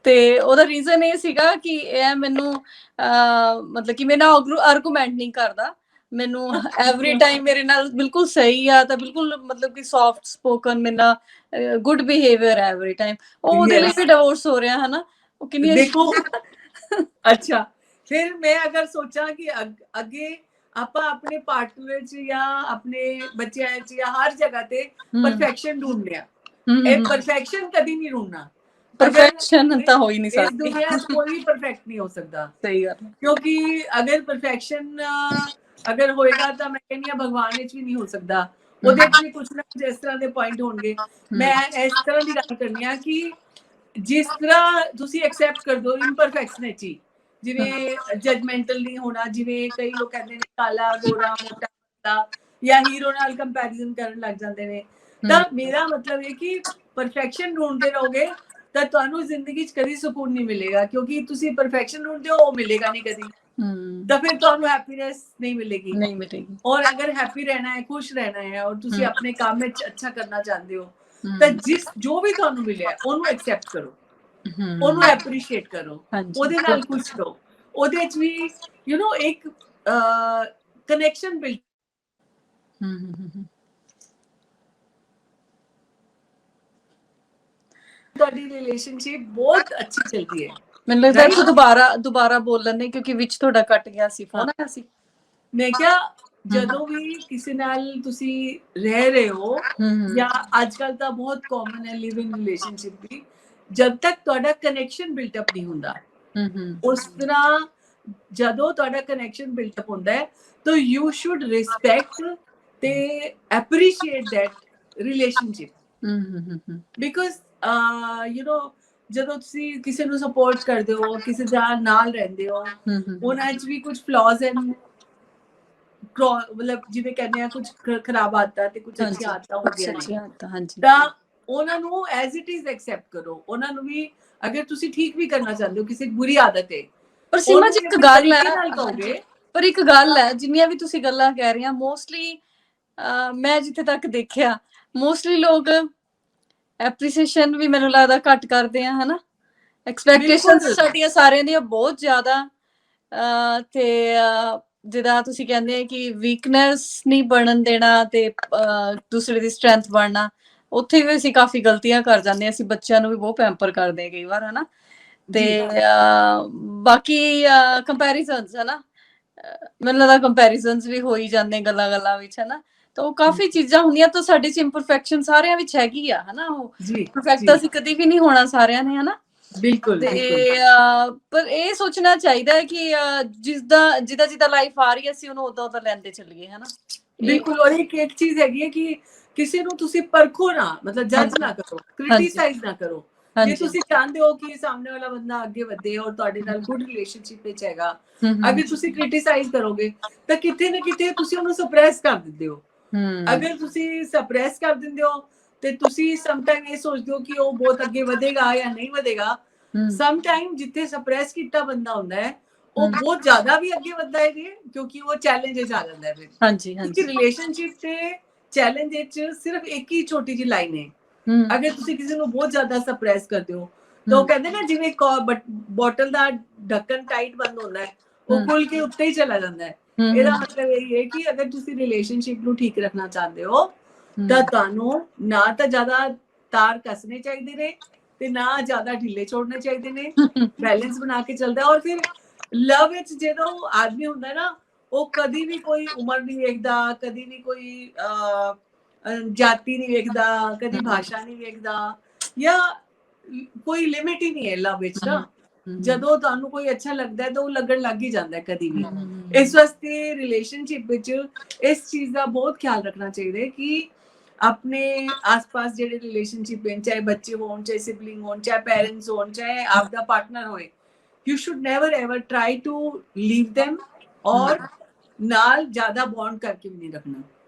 Speaker 1: ਤੇ ਉਹਦਾ ਰੀਜ਼ਨ ਇਹ ਸੀਗਾ ਕਿ ਇਹ ਮੈਨੂੰ ਮਤਲਬ ਕਿ ਮੇਰੇ ਨਾਲ ਆਰਗੂਮੈਂਟ ਨਹੀਂ ਕਰਦਾ, ਮੈਨੂੰ ਐਵਰੀ ਟਾਈਮ ਮੇਰੇ ਨਾਲ ਬਿਲਕੁਲ ਸਹੀ ਆ, ਤਾਂ ਬਿਲਕੁਲ ਮਤਲਬ ਕਿ ਸੌਫਟ ਸਪੋਕਨ, ਮੇਰੇ ਨਾਲ ਗੁੱਡ ਬਿਹੇਵੀਅਰ ਹੈ ਐਵਰੀ ਟਾਈਮ, ਉਹਦੇ ਲਈ ਵੀ ਡਿਵੋਰਸ ਹੋ ਰਿਹਾ, ਹਨਾ? ਉਹ ਕਿੰਨੀ
Speaker 2: ਦੇਖੋ। ਅੱਛਾ, ਫਿਰ ਮੈਂ ਅਗਰ ਸੋਚਾਂ ਕਿ ਅੱਗੇ ਆਪਾਂ ਆਪਣੇ ਪਾਰਟਨਰ 'ਚ ਜਾਂ ਆਪਣੇ ਬੱਚਿਆਂ 'ਚ ਜਾਂ ਹਰ ਜਗ੍ਹਾ ਤੇ ਪਰਫੈਕਸ਼ਨ ਢੂੰਡਦੇ ਆ, ਇਹ ਪਰਫੈਕਸ਼ਨ ਕਦੀ ਨਹੀਂ ਢੂੰਡਣਾ।
Speaker 1: ਪਰਫੈਕਸ਼ਨ ਤਾਂ ਹੋ ਹੀ ਨਹੀਂ ਸਕਦੀ
Speaker 2: ਇਸ ਦੁਨੀਆ 'ਚ, ਕੋਈ ਪਰਫੈਕਟ ਨਹੀਂ ਹੋ ਸਕਦਾ।
Speaker 1: ਸਹੀ ਗੱਲ ਹੈ,
Speaker 2: ਕਿਉਂਕਿ ਅਗਰ ਪਰਫੈਕਸ਼ਨ ਅਗਰ ਹੋਏਗਾ ਤਾਂ ਮੈਂ ਕਹਿੰਦੀ ਹਾਂ ਭਗਵਾਨ ਵਿੱਚ ਵੀ ਨਹੀਂ ਹੋ ਸਕਦਾ, ਉਹਦੇ 'ਚ ਵੀ ਕੁਛ ਨਾ ਕੁਛ ਇਸ ਤਰ੍ਹਾਂ ਦੇ ਪੁਆਇੰਟ ਹੋਣਗੇ। ਮੈਂ ਇਸ ਤਰ੍ਹਾਂ ਦੀ ਗੱਲ ਕਰਨੀ ਆ ਕਿ ਜਿਸ ਤਰ੍ਹਾਂ ਤੁਸੀਂ ਐਕਸੈਪਟ ਕਰ ਦੋ ਇਨਪਰਫੈਕਸ਼ਨਿਟੀ, ਜਿਵੇਂ ਜਜਮੈਂਟਲ ਨਹੀਂ ਹੋਣਾ, ਜਿਵੇਂ ਕਈ ਲੋਕ ਕਹਿੰਦੇ ਨੇ ਕਾਲਾ ਗੋਰਾ ਮੋਟਾ ਪਤਲਾ ਜਾਂ ਹੀਰੋ ਨਾਲ ਕੰਪੈਰੀਜ਼ਨ ਕਰਨ ਲੱਗ ਜਾਂਦੇ ਨੇ। ਤਾਂ ਮੇਰਾ ਮਤਲਬ ਇਹ ਕਿ ਪਰਫੈਕਸ਼ਨ ਢੂੰਡਦੇ ਰਹੋਗੇ ਤਾਂ ਤੁਹਾਨੂੰ ਜ਼ਿੰਦਗੀ 'ਚ ਕਦੀ ਸਕੂਨ ਨਹੀਂ ਮਿਲੇਗਾ, ਕਿਉਂਕਿ ਤੁਸੀਂ ਪਰਫੈਕਸ਼ਨ ਢੂੰਡਦੇ ਹੋ, ਉਹ ਮਿਲੇਗਾ ਨਹੀਂ ਕਦੀ, ਤਾਂ ਫਿਰ ਤੁਹਾਨੂੰ ਹੈਪੀਨੈਸ ਨਹੀਂ ਮਿਲੇਗੀ। ਔਰ ਅਗਰ ਹੈਪੀ ਰਹਿਣਾ ਹੈ, ਖੁਸ਼ ਰਹਿਣਾ ਹੈ, ਔਰ ਤੁਸੀਂ ਆਪਣੇ ਕੰਮ ਵਿੱਚ ਅੱਛਾ ਕਰਨਾ ਚਾਹੁੰਦੇ ਹੋ, ਤਾਂ ਜੋ ਵੀ ਤੁਹਾਨੂੰ ਮਿਲਿਆ ਉਹਨੂੰ ਐਕਸੈਪਟ ਕਰੋ, ਉਹਨੂੰ ਐਪਰੀਸ਼ੀਏਟ ਕਰੋ, ਉਹਦੇ ਨਾਲ ਖੁਸ਼ ਰਹੋ, ਉਹਦੇ 'ਚ ਵੀ ਇੱਕ ਕਨੈਕਸ਼ਨ ਬਿਲਡ। ਤੁਹਾਡੀ ਰਿਲੇਸ਼ਨਸ਼ਿਪ ਬਹੁਤ ਅੱਛੀ ਚੱਲਦੀ ਹੈ।
Speaker 1: ਮੈਨੂੰ ਲੱਗਦਾ ਹੈ ਦੁਬਾਰਾ ਬੋਲਣ ਨੇ, ਕਿਉਂਕਿ ਵਿੱਚ ਤੁਹਾਡਾ ਕੱਟ ਗਿਆ ਸੀ, ਫੋਨ ਆਇਆ ਸੀ।
Speaker 2: ਮੈਂ ਕਿਹਾ ਜਦੋਂ ਵੀ ਕਿਸੇ ਨਾਲ ਤੁਸੀਂ ਰਹਿ ਰਹੇ ਹੋ ਜਾਂ ਅੱਜ ਕੱਲ ਤਾਂ ਬਹੁਤ ਕਾਮਨ ਹੈ ਲਿਵ ਇਨ ਰਿਲੇਸ਼ਨਸ਼ਿਪ ਵੀ, ਜਦ ਤੱਕ ਤੁਹਾਡਾ ਕਨੈਕਸ਼ਨ ਬਿਲਟ ਅਪ ਨਹੀਂ ਹੁੰਦਾ, ਉਸ ਤਰ੍ਹਾਂ ਜਦੋਂ ਤੁਹਾਡਾ ਕਨੈਕਸ਼ਨ ਬਿਲਟ ਅਪ ਹੁੰਦਾ ਹੈ ਤਾਂ ਯੂ ਸ਼ੁਡ ਰਿਸਪੈਕਟ ਤੇ appreciate that relationship, because you know ਜਦੋਂ ਤੁਸੀਂ ਕਿਸੇ ਨੂੰ ਸਪੋਰਟ ਕਰਦੇ ਹੋ, ਕਿਸੇ ਦਾ ਨਾਲ ਰਹਿੰਦੇ ਹੋ, ਉਹਨਾਂ 'ਚ ਵੀ ਕੁਝ ਫਲॉज ਐਂਡ ਮਤਲਬ ਜਿਵੇਂ ਕਹਿੰਦੇ ਆ ਕੁਝ ਖਰਾਬ ਆਦਤਾਂ ਤੇ ਕੁਝ ਅੱਛੀਆਂ ਆਦਤਾਂ ਹੁੰਦੀਆਂ ਨੇ, ਤਾਂ ਉਹਨਾਂ ਨੂੰ ਐਜ਼ ਇਟ ਇਜ਼ ਐਕਸੈਪਟ ਕਰੋ। ਉਹਨਾਂ ਨੂੰ ਵੀ ਅਗਰ ਤੁਸੀਂ ਠੀਕ ਵੀ ਕਰਨਾ ਚਾਹੁੰਦੇ ਹੋ ਕਿਸੇ ਬੁਰੀ ਆਦਤ ਹੈ,
Speaker 1: ਪਰ ਸੀਮਾ ਜੀ ਇੱਕ ਗੱਲ ਹੈ,
Speaker 2: ਕਹੋਗੇ
Speaker 1: ਪਰ ਇੱਕ ਗੱਲ ਹੈ, ਜਿੰਨੀਆਂ ਵੀ ਤੁਸੀਂ ਗੱਲਾਂ ਕਹਿ ਰਹੀਆਂ ਮੋਸਟਲੀ ਮੈਂ ਜਿੱਥੇ ਤੱਕ ਦੇਖਿਆ ਮੋਸਟਲੀ ਲੋਕ ਐਪਰੀਸੀਏਸ਼ਨ ਵੀ ਮੈਨੂੰ ਲੱਗਦਾ ਘੱਟ ਕਰਦੇ ਆ, ਹਨਾ। ਐਕਸਪੈਕਟੇਸ਼ਨਸ ਸਾਡੀਆਂ ਸਾਰਿਆਂ ਦੀਆਂ ਬਹੁਤ ਜ਼ਿਆਦਾ, ਤੇ ਜਿੱਦਾਂ ਤੁਸੀਂ ਕਹਿੰਦੇ ਕਿ ਵੀਕਨੈਸ ਨਹੀਂ ਬਣਨ ਦੇਣਾ ਤੇ ਦੂਸਰੇ ਦੀ ਸਟਰੈਂਥ ਬਣਨਾ, ਉੱਥੇ ਵੀ ਅਸੀਂ ਕਾਫੀ ਗਲਤੀਆਂ ਕਰ ਜਾਂਦੇ ਹਾਂ। ਅਸੀਂ ਬੱਚਿਆਂ ਨੂੰ ਵੀ ਬਹੁਤ ਪੈਂਪਰ ਕਰਦੇ ਹਾਂ ਕਈ ਵਾਰ, ਹਨਾ। ਤੇ ਬਾਕੀ ਕੰਪੈਰੀਜ਼ਨਸ, ਹਨਾ, ਮੈਨੂੰ ਲੱਗਦਾ ਕੰਪੈਰੀਜ਼ਨਸ ਵੀ ਹੋ ਹੀ ਜਾਂਦੇ ਗੱਲਾਂ ਗੱਲਾਂ ਵਿੱਚ, ਹਨਾ। ਤਾਂ ਉਹ ਕਾਫੀ ਚੀਜ਼ਾਂ ਹੁੰਦੀਆਂ, ਤਾਂ ਸਾਡੇ ਚ ਇੰਪਰਫੈਕਸ਼ਨ ਸਾਰਿਆਂ ਵਿੱਚ ਹੈਗੀ ਆ, ਹਨਾ। ਉਹ ਪਰਫੈਕਟ ਅਸੀਂ ਕਦੀ ਵੀ ਨਹੀਂ ਹੋਣਾ ਸਾਰਿਆਂ ਨੇ, ਹਨਾ।
Speaker 2: ਬਿਲਕੁਲ।
Speaker 1: ਤੇ ਪਰ ਇਹ ਸੋਚਣਾ ਚਾਹੀਦਾ ਹੈ ਕਿ ਜਿੱਦਾਂ ਲਾਈਫ ਆ ਰਹੀ ਹੈ ਅਸੀਂ ਉਹਨੂੰ ਉਦਾਂ ਲੈਂਦੇ ਚੱਲੀਏ, ਹਨਾ।
Speaker 2: ਬਿਲਕੁਲ। ਔਰ ਇੱਕ ਚੀਜ਼ ਹੈਗੀ ਹੈ ਕਿ ਕਿਸੇ ਨੂੰ ਤੁਸੀਂ ਪਰਖੋ ਨਾ, ਮਤਲਬ ਜੱਜ ਨਾ ਕਰੋ, ਕ੍ਰਿਟਿਸਾਈਜ਼ ਨਾ ਕਰੋ। ਜੇ ਤੁਸੀਂ ਚਾਹੁੰਦੇ ਹੋ ਕਿ ਸਾਹਮਣੇ ਵਾਲਾ ਬੰਦਾ ਅੱਗੇ ਵਧੇ ਔਰ ਤੁਹਾਡੇ ਨਾਲ ਗੁੱਡ ਰਿਲੇਸ਼ਨਸ਼ਿਪ ਵਿੱਚ ਹੈਗਾ, ਅਗਰ ਤੁਸੀਂ ਕ੍ਰਿਟਿਸਾਈਜ਼ ਕਰੋਗੇ ਤਾਂ ਕਿਤੇ ਨਾ ਕਿਤੇ ਤੁਸੀਂ ਉਹਨੂੰ ਸਪਰੈਸ ਕਰ ਦਿੰਦੇ ਹੋ। ਅਗਰ ਤੁਸੀਂ ਸਪਰੈਸ ਕਰ ਦਿੰਦੇ ਹੋ ਤੇ ਤੁਸੀਂ ਸਮਟਾਈਮ ਇਹ ਸੋਚਦੇ ਹੋ ਕਿ ਉਹ ਬਹੁਤ ਅੱਗੇ ਵਧੇਗਾ ਜਾਂ ਨਹੀਂ ਵਧੇਗਾ। ਸਮਟਾਈਮ ਜਿੱਥੇ ਸਪਰੈਸ ਕੀਤਾ ਬੰਦਾ ਹੁੰਦਾ ਹੈ ਉਹ ਬਹੁਤ ਜ਼ਿਆਦਾ ਵੀ ਅੱਗੇ ਵਧਦਾ ਹੈ ਜੀ, ਕਿਉਂਕਿ ਉਹ ਚੈਲੰਜ ਚ ਆ ਜਾਂਦਾ ਹੈ ਫਿਰ। ਕਿਉਂਕਿ ਰਿਲੇਸ਼ਨਸ਼ਿਪ ਤੇ ਚੈਲੰਜ ਵਿੱਚ ਸਿਰਫ ਇੱਕ ਹੀ ਛੋਟੀ ਜਿਹੀ ਲਾਈਨ ਹੈ। ਅਗਰ ਤੁਸੀਂ ਕਿਸੇ ਨੂੰ ਬਹੁਤ ਜ਼ਿਆਦਾ ਸਪਰੈਸ ਕਰਦੇ ਹੋ ਤਾਂ ਉਹ ਕਹਿੰਦੇ ਨਾ ਜਿਵੇਂ ਬੋਟਲ ਦਾ ਢੱਕਣ ਟਾਈਟ ਬੰਦ ਹੁੰਦਾ ਹੈ, ਉਹ ਖੁੱਲ ਕੇ ਉੱਤੇ ਹੀ ਚਲਾ ਜਾਂਦਾ ਹੈ। ਇਹਦਾ ਮਤਲਬ ਇਹ ਹੈ ਕਿ ਅਗਰ ਤੁਸੀਂ ਰਿਲੇਸ਼ਨਸ਼ਿਪ ਨੂੰ ਠੀਕ ਰੱਖਣਾ ਚਾਹੁੰਦੇ ਹੋ ਤਾਂ ਤੁਹਾਨੂੰ ਨਾ ਤਾਂ ਜ਼ਿਆਦਾ ਤਾਰ ਕੱਸਣੇ ਚਾਹੀਦੇ ਨੇ ਤੇ ਨਾ ਜ਼ਿਆਦਾ ਢਿੱਲੇ ਛੋੜਨੇ ਚਾਹੀਦੇ ਨੇ। ਬੈਲੈਂਸ ਬਣਾ ਕੇ ਚੱਲਦਾ। ਔਰ ਫਿਰ ਲਵ ਵਿੱਚ ਜਦੋਂ ਆਦਮੀ ਹੁੰਦਾ ਨਾ, ਉਹ ਕਦੀ ਵੀ ਕੋਈ ਉਮਰ ਨਹੀਂ ਵੇਖਦਾ, ਕਦੀ ਵੀ ਕੋਈ ਜਾਤੀ ਨਹੀਂ ਵੇਖਦਾ, ਕਦੀ ਭਾਸ਼ਾ ਨਹੀਂ ਵੇਖਦਾ, ਜਾਂ ਕੋਈ ਲਿਮਿਟ ਹੀ ਨਹੀਂ ਹੈ ਲਵ ਵਿੱਚ ਨਾ। ਜਦੋਂ ਤੁਹਾਨੂੰ ਕੋਈ ਅੱਛਾ ਲੱਗਦਾ ਹੈ ਤਾਂ ਉਹ ਲੱਗਣ ਲੱਗ ਹੀ ਜਾਂਦਾ ਕਦੀ ਵੀ। ਇਸ ਵਾਸਤੇ ਰਿਲੇਸ਼ਨਸ਼ਿਪ ਵਿੱਚ ਇਸ ਚੀਜ਼ ਦਾ ਬਹੁਤ ਖਿਆਲ ਰੱਖਣਾ ਚਾਹੀਦਾ ਹੈ ਕਿ ਆਪਣੇ ਆਸ-ਪਾਸ ਜਿਹੜੇ ਰਿਲੇਸ਼ਨਸ਼ਿਪ ਹਨ, ਚਾਹੇ ਬੱਚੇ ਹੋਣ, ਚਾਹੇ ਸਿਬਲਿੰਗ ਹੋਣ, ਚਾਹੇ ਪੈਰੈਂਟਸ ਹੋਣ, ਚਾਹੇ ਆਪਦਾ ਪਾਰਟਨਰ ਹੋਏ, you should never ever try to leave them ਔਰ ਨਾਲ ਜ਼ਿਆਦਾ ਬੌਂਡ ਕਰਕੇ ਵੀ ਨਹੀਂ ਰੱਖਣਾ,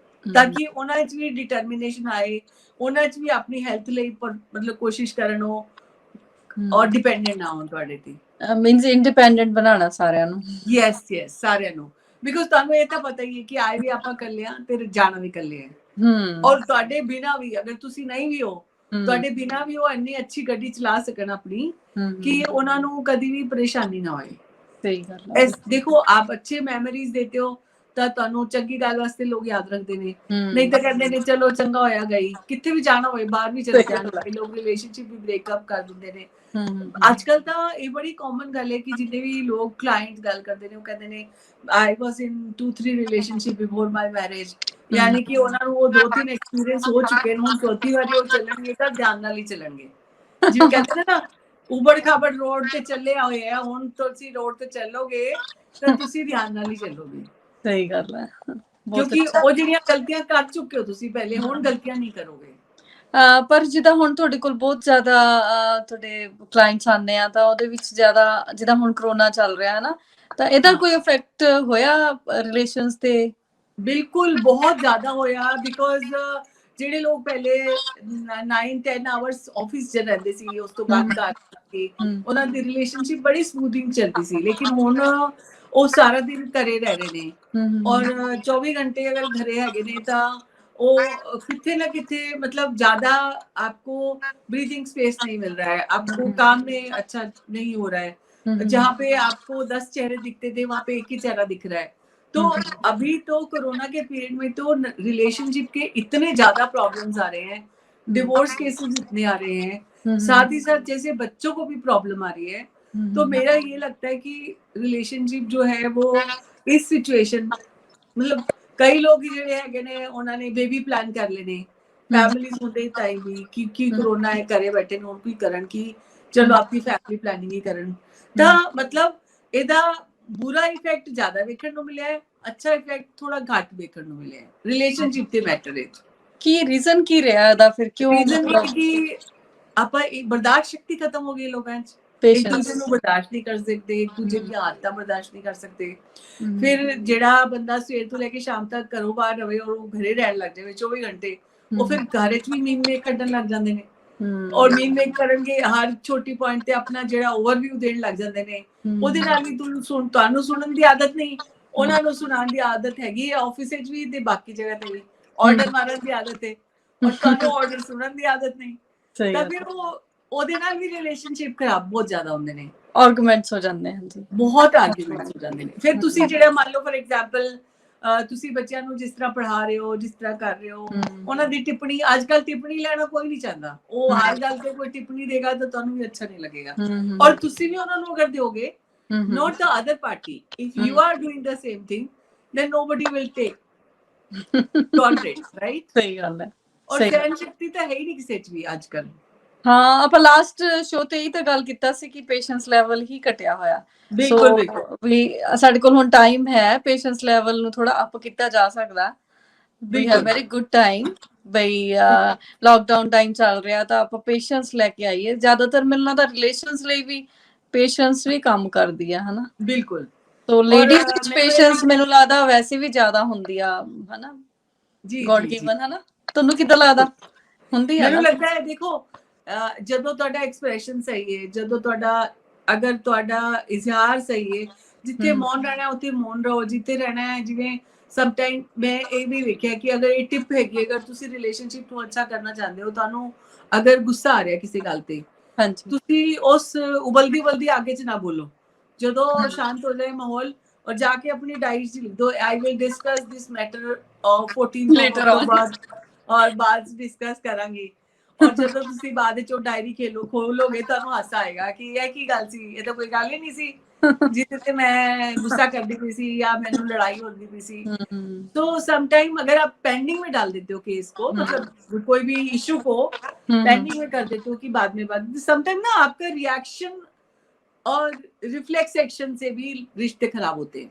Speaker 2: ਤਾਂ ਕਿ ਉਹਨਾਂ 'ਚ ਵੀ ਡਿਟਰਮੀਨੇਸ਼ਨ ਆਏ, ਉਹਨਾਂ 'ਚ ਵੀ ਆਪਣੀ ਹੈਲਥ ਲਈ ਮਤਲਬ ਕੋਸ਼ਿਸ਼ ਕਰਨ ਉਹ ਔਰ ਡਿਪੈਂਡੈਂਟ ਨਾ ਹੋਣ ਤੁਹਾਡੇ ਤੇ।
Speaker 1: ਮੀਨਸ ਇੰਡੀਪੈਂਡੈਂਟ ਬਣਾਉਣਾ ਸਾਰਿਆਂ ਨੂੰ।
Speaker 2: ਯੈਸ ਸਾਰਿਆਂ ਨੂੰ। ਬਿਕਾਜ਼ ਤੁਹਾਨੂੰ ਇਹ ਤਾਂ ਪਤਾ ਹੀ ਹੈ ਕਿ ਆਏ ਵੀ ਆਪਾਂ ਇਕੱਲੇ ਆ ਤੇ ਜਾਣਾ ਵੀ ਇਕੱਲੇ ਹੈ। ਔਰ ਤੁਹਾਡੇ ਬਿਨਾਂ ਵੀ, ਅਗਰ ਤੁਸੀਂ ਨਹੀਂ ਵੀ ਹੋ, ਤੁਹਾਡੇ ਬਿਨਾਂ ਵੀ ਉਹ ਇੰਨੀ ਅੱਛੀ ਗੱਡੀ ਚਲਾ ਸਕਣ ਆਪਣੀ ਕਿ ਉਹਨਾਂ ਨੂੰ ਕਦੀ ਵੀ ਪਰੇਸ਼ਾਨੀ ਨਾ ਹੋਏ।
Speaker 1: ਸਹੀ ਗੱਲ ਹੈ।
Speaker 2: ਦੇਖੋ ਆਪ ਅੱਛੇ ਮੈਮੋਰੀਜ਼ ਦੇਤੇ ਹੋ ਤਾਂ ਤੁਹਾਨੂੰ ਚੰਗੀ ਗੱਲ ਵਾਸਤੇ ਲੋਕ ਯਾਦ ਰੱਖਦੇ ਨੇ, ਨਹੀਂ ਤਾਂ ਕਹਿੰਦੇ ਨੇ ਚਲੋ ਚੰਗਾ ਹੋਇਆ ਗਈ। ਕਿੱਥੇ ਵੀ ਜਾਣਾ ਹੋਏ, ਬਾਹਰ ਵੀ ਚਲੇ ਜਾਣ, ਲੋਕ ਰਿਲੇਸ਼ਨਸ਼ਿਪ ਵੀ ਬ੍ਰੇਕਅਪ ਕਰ ਦਿੰਦੇ ਨੇ। ਅੱਜ ਕੱਲ ਤਾਂ ਇਹ ਬੜੀ ਕਾਮਨ ਗੱਲ ਹੈ ਕਿ ਜਿੰਨੇ ਵੀ ਲੋਕ ਕਲਾਇੰਟ ਗੱਲ ਕਰਦੇ ਨੇ ਉਹ ਕਹਿੰਦੇ ਨੇ I was in 2-3 relationship before my marriage, ਯਾਨੀ ਕਿ ਉਹਨਾਂ ਨੂੰ ਉਹ 2-3 ਐਕਸਪੀਰੀਅੰਸ ਹੋ ਚੁੱਕੇ ਨੇ। ਹੁਣ ਚੌਥੀ ਵਾਰੀ ਉਹ ਚੱਲਣਗੇ ਤਾਂ ਧਿਆਨ ਨਾਲ ਹੀ ਚੱਲਣਗੇ। ਜਿਵੇਂ ਕਹਿੰਦੇ ਨੇ ਨਾ, ਉਬੜ ਖਾਬੜ ਰੋਡ ਤੇ ਚੱਲੇ ਹੋਏ ਆ, ਹੁਣ ਤੁਸੀਂ ਰੋਡ ਤੇ ਚੱਲੋਗੇ ਤਾਂ ਤੁਸੀਂ ਧਿਆਨ ਨਾਲ ਹੀ ਚੱਲੋਗੇ।
Speaker 1: ਸਹੀ ਗੱਲ ਹੈ।
Speaker 2: ਕਿਉਂਕਿ ਉਹ ਜਿਹੜੀਆਂ ਗਲਤੀਆਂ ਕਰ ਚੁੱਕੇ ਹੋ ਤੁਸੀਂ ਪਹਿਲੇ, ਹੁਣ ਗਲਤੀਆਂ ਨਹੀਂ ਕਰੋਗੇ।
Speaker 1: ਪਰ ਜਿੱਦਾਂ ਹੁਣ ਤੁਹਾਡੇ ਕੋਲ ਬਹੁਤ ਜ਼ਿਆਦਾ ਤੁਹਾਡੇ ਕਲਾਇੰਟਸ ਆਉਂਦੇ ਆ, ਤਾਂ ਉਹਦੇ ਵਿੱਚ ਜ਼ਿਆਦਾ ਜਿੱਦਾਂ ਹੁਣ ਕਰੋਨਾ ਚੱਲ ਰਿਹਾ ਹੈ ਨਾ, ਤਾਂ ਇਹਦਾ ਕੋਈ ਇਫੈਕਟ ਹੋਇਆ ਰਿਲੇਸ਼ਨਸ ਤੇ? ਬਿਲਕੁਲ
Speaker 2: ਬਹੁਤ ਜ਼ਿਆਦਾ ਹੋਇਆ। ਬਿਕੋਜ਼ ਜਿਹੜੇ ਲੋਕ ਪਹਿਲੇ 9-10 ਆਵਰਸ ਆਫਿਸ 'ਚ ਰਹਿੰਦੇ ਸੀ, ਉਸ ਤੋਂ ਬਾਅਦ ਘਰ ਆ ਕੇ ਉਹਨਾਂ ਦੀ ਰਿਲੇਸ਼ਨਸ਼ਿਪ ਬੜੀ ਸਮੂਥਿੰਗ ਚੱਲਦੀ ਸੀ। ਲੇਕਿਨ ਹੁਣ ਉਹ ਸਾਰਾ ਦਿਨ ਘਰੇ ਰਹਿ ਰਹੇ ਨੇ ਔਰ 24 ਘੰਟੇ ਅਗਰ ਘਰੇ ਹੈਗੇ ਨੇ ਤਾਂ ਉਹ कितने ना कितने मतलब ज्यादा आपको ब्रीदिंग स्पेस नहीं मिल रहा है, आपको काम में अच्छा नहीं हो रहा है। जहाँ पे आपको 10 चेहरे दिखते थे वहां पे एक ही चेहरा दिख रहा है। तो अभी तो कोरोना के पीरियड में तो रिलेशनशिप के इतने ज्यादा प्रॉब्लम्स आ रहे हैं, डिवोर्स केसेस इतने आ रहे हैं, साथ ही साथ जैसे बच्चों को भी प्रॉब्लम आ रही है। तो मेरा ये लगता है कि रिलेशनशिप जो है वो इस सिचुएशन मतलब ਕਈ ਲੋਕ ਜਿਹੜੇ ਹੈਗੇ ਨੇ ਉਹਨਾਂ ਨੇ ਬੇਬੀ ਪਲਾਨ ਕਰ ਲਏ ਨੇ, ਫੈਮਿਲੀ ਹੁੰਦੇ ਟਾਈਮ ਵੀ ਕੀ ਕਰੋਨਾ ਹੈ ਘਰੇ ਬੈਠੇ ਨੇ, ਹੁਣ ਕੀ ਕਰਨ, ਕਿ ਚਲੋ ਆਪਣੀ ਫੈਮਿਲੀ ਪਲਾਨਿੰਗ ਹੀ ਕਰਨ। ਤਾਂ ਮਤਲਬ ਇਹਦਾ ਬੁਰਾ ਇਫੈਕਟ ਜ਼ਿਆਦਾ ਵੇਖਣ ਨੂੰ ਮਿਲਿਆ ਹੈ, ਅੱਛਾ ਇਫੈਕਟ ਥੋੜਾ ਘੱਟ ਵੇਖਣ ਨੂੰ ਮਿਲਿਆ ਹੈ ਰਿਲੇਸ਼ਨਸ਼ਿਪ ਤੇ ਮੈਟਰ ਵਿੱਚ।
Speaker 1: ਕੀ ਰੀਜ਼ਨ ਕੀ ਰਿਹਾ ਇਹਦਾ ਫਿਰ, ਕਿਉਂ?
Speaker 2: ਰੀਜ਼ਨ ਇਹ ਕਿ ਆਪਾਂ ਬਰਦਾਸ਼ਤ ਸ਼ਕਤੀ ਖਤਮ ਹੋ ਗਈ ਲੋਕਾਂ 'ਚ, ਇੱਕ ਦੂਜੇ ਨੂੰ ਬਰਦਾਸ਼ਤ ਨਹੀਂ ਕਰ ਸਕਦੇ, ਇੱਕ ਦੂਜੇ ਦੀ ਆਦਤਾਂ ਬਰਦਾਸ਼ਤ ਨਹੀਂ ਕਰ ਸਕਦੇ। ਫਿਰ ਜਿਹੜਾ ਬੰਦਾ ਸਵੇਰ ਤੋਂ ਲੈ ਕੇ ਸ਼ਾਮ ਤੱਕ ਘਰੋਂ ਬਾਹਰ ਰਵੇ ਔਰ ਉਹ ਘਰੇ ਰਹਿਣ ਲੱਗ ਜਾਵੇ 24 ਘੰਟੇ, ਉਹ ਫਿਰ ਘਰ 'ਚ ਵੀ ਮੀਮ ਮੇਕ ਕੱਢਣ ਲੱਗ ਜਾਂਦੇ ਨੇ, ਔਰ ਮੀਮ ਮੇਕ ਕਰਨਗੇ ਹਰ ਛੋਟੀ ਪੁਆਇੰਟ ਤੇ ਆਪਣਾ ਜਿਹੜਾ ਓਵਰਵਿਊ ਦੇਣ ਲੱਗ ਜਾਂਦੇ ਨੇ। ਉਹਦੇ ਨਾਲ ਵੀ ਤੁਹਾਨੂੰ ਸੁਣਨ ਦੀ ਆਦਤ ਨਹੀਂ, ਉਹਨਾਂ ਨੂੰ ਸੁਣਾਉਣ ਦੀ ਆਦਤ ਹੈਗੀ ਹੈ, ਆਫਿਸ 'ਚ ਵੀ ਤੇ ਬਾਕੀ ਜਗ੍ਹਾ ਤੇ ਵੀ ਆਰਡਰ ਮਾਰਨ ਦੀ ਆਦਤ ਹੈ, ਔਰ ਤੁਹਾਨੂੰ ਆਰਡਰ ਸੁਣਨ ਦੀ ਆਦਤ ਨਹੀਂ। ਤਾਂ ਫਿਰ ਉਹਦੇ ਨਾਲ ਵੀ ਰਿਲੇਸ਼ਨਸ਼ਿਪ ਖਰਾਬ ਬਹੁਤ ਜ਼ਿਆਦਾ ਹੁੰਦੇ ਨੇ,
Speaker 1: ਆਰਗੂਮੈਂਟਸ ਹੋ ਜਾਂਦੇ ਹਨ ਜੀ, ਬਹੁਤ
Speaker 2: ਆਰਗੂਮੈਂਟਸ ਹੋ ਜਾਂਦੇ ਨੇ। ਫਿਰ ਤੁਸੀਂ ਜਿਹੜਾ ਮੰਨ ਲਓ ਫॉर ਐਗਜ਼ਾਮਪਲ ਤੁਸੀਂ ਬੱਚਿਆਂ ਨੂੰ ਜਿਸ ਤਰ੍ਹਾਂ ਪੜ੍ਹਾ ਰਹੇ ਹੋ, ਜਿਸ ਤਰ੍ਹਾਂ ਕਰ ਰਹੇ ਹੋ, ਉਹਨਾਂ ਦੀ ਟਿੱਪਣੀ, ਅੱਜ ਕੱਲ ਟਿੱਪਣੀ ਲੈਣਾ ਕੋਈ ਨਹੀਂ ਚਾਹੁੰਦਾ, ਉਹ ਹਰ ਗੱਲ ਤੇ ਕੋਈ ਟਿੱਪਣੀ ਦੇਗਾ ਤਾਂ ਤੁਹਾਨੂੰ ਵੀ ਅੱਛਾ ਨਹੀਂ ਲੱਗੇਗਾ, ਔਰ ਤੁਸੀਂ ਵੀ ਉਹਨਾਂ ਨੂੰ ਅਗਰ ਦਿਓਗੇ, not the other party, if you are doing the same thing then nobody will tolerate, right?
Speaker 1: ਸਹੀ ਗੱਲ ਹੈ,
Speaker 2: ਔਰ ਸਹਿਨ ਸ਼ਕਤੀ ਤਾਂ ਹੈ ਹੀ ਨਹੀਂ ਕਿਸੇ 'ਚ ਵੀ ਅੱਜ ਕੱਲ।
Speaker 1: ਹਾਂ, ਆਪਾਂ ਲਾਸਟ ਸ਼ੋ ਤੇ ਹੀ ਤਾਂ ਗੱਲ ਕੀਤਾ ਸੀ ਕਿ ਪੇਸ਼ੈਂਸ ਲੈਵਲ ਹੀ ਘਟਿਆ ਹੋਇਆ।
Speaker 2: ਬਿਲਕੁਲ ਬਿਲਕੁਲ,
Speaker 1: ਵੀ ਸਾਡੇ ਕੋਲ ਹੁਣ ਟਾਈਮ ਹੈ, ਪੇਸ਼ੈਂਸ ਲੈਵਲ ਨੂੰ ਥੋੜਾ ਅਪ ਕੀਤਾ ਜਾ ਸਕਦਾ। We have very good time, ਬਈ ਲਾਕਡਾਊਨ ਟਾਈਮ ਚੱਲ ਰਿਹਾ ਤਾਂ ਆਪਾਂ ਪੇਸ਼ੈਂਸ ਲੈ ਕੇ ਆਈਏ। ਜ਼ਿਆਦਾਤਰ ਮਿਲਣਾ ਤਾਂ ਰਿਲੇਸ਼ਨਸ ਲਈ ਵੀ ਪੇਸ਼ੈਂਸ ਵੀ ਕੰਮ ਕਰਦੀ ਆ, ਹਨਾ?
Speaker 2: ਬਿਲਕੁਲ।
Speaker 1: ਸੋ ਲੇਡੀਜ਼ ਵਿੱਚ ਪੇਸ਼ੈਂਸ ਮੈਨੂੰ ਲੱਗਦਾ ਵੈਸੇ ਵੀ ਜ਼ਿਆਦਾ ਹੁੰਦੀ ਆ, ਹਨਾ?
Speaker 2: ਜੀ
Speaker 1: ਗੋਡ ਗਿਵਨ, ਹਨਾ? ਤੁਹਾਨੂੰ ਕਿੱਦਾਂ ਲੱਗਦਾ? ਹੁੰਦੀ ਆ?
Speaker 2: ਮੈਨੂੰ ਲੱਗਦਾ ਹੈ ਦੇਖੋ, ਜਦੋਂ ਤੁਹਾਡਾ ਐਕਸਪ੍ਰੈਸ਼ਨ ਸਹੀ ਹੈ, ਜਦੋਂ ਅਗਰ ਤੁਹਾਡਾ ਇਜ਼ਹਾਰ ਸਹੀ ਹੈ, ਜਿੱਥੇ ਮੌਨ ਰਹਿਣਾ ਉੱਥੇ ਮੌਨ ਰਹੋ, ਜਿੱਥੇ ਰਹਿਣਾ ਹੈ। ਜਿਵੇਂ ਸਮ ਟਾਈਮ ਮੈਂ ਇਹ ਵੀ ਵੇਖਿਆ ਕਿ ਅਗਰ ਇਹ ਟਿਪ ਹੈਗੀ, ਅਗਰ ਤੁਸੀਂ ਰਿਲੇਸ਼ਨਸ਼ਿਪ ਨੂੰ ਅੱਛਾ ਕਰਨਾ ਚਾਹੁੰਦੇ ਹੋ, ਤੁਹਾਨੂੰ ਅਗਰ ਗੁੱਸਾ ਆ ਰਿਹਾ ਕਿਸੇ ਗੱਲ ਤੇ, ਤੁਸੀਂ ਉਸ ਉਬਲਦੀ ਅੱਗ 'ਚ ਨਾ ਬੋਲੋ। ਜਦੋਂ ਸ਼ਾਂਤ ਹੋ ਜਾਏ ਮਾਹੌਲ, ਔਰ ਜਾ ਕੇ ਆਪਣੀ ਡਾਇਰੀ 'ਚ ਲਿਖ ਦੋ, I will discuss this matter 14 October, ਔਰ ਬਾਅਦ ਡਿਸਕਸ ਕਰਾਂਗੇ। ਔਰ ਜਦੋਂ ਤੁਸੀਂ ਬਾਅਦ ਵਿੱਚ ਉਹ ਡਾਇਰੀ ਖੋਲੋਗੇ, ਤੁਹਾਨੂੰ ਹਾਸਾ ਆਏਗਾ ਕਿ ਇਹ ਕੀ ਗੱਲ ਸੀ, ਇਹ ਤਾਂ ਕੋਈ ਗੱਲ ਹੀ ਨਹੀਂ ਸੀ ਜਿਹਦੇ ਤੇ ਮੈਂ ਗੁੱਸਾ ਕਰਦੀ ਪਈ ਸੀ ਜਾਂ ਮੈਨੂੰ ਲੜਾਈ होती पई सी। तो समटाइम अगर आप पेंडिंग में डाल देते हो केस को, मतलब कोई भी इशू को पेंडिंग में कर देते हो कि बाद में समटाइम ना आपका रिएक्शन और रिफ्लेक्स एक्शन से भी रिश्ते खराब होते हैं।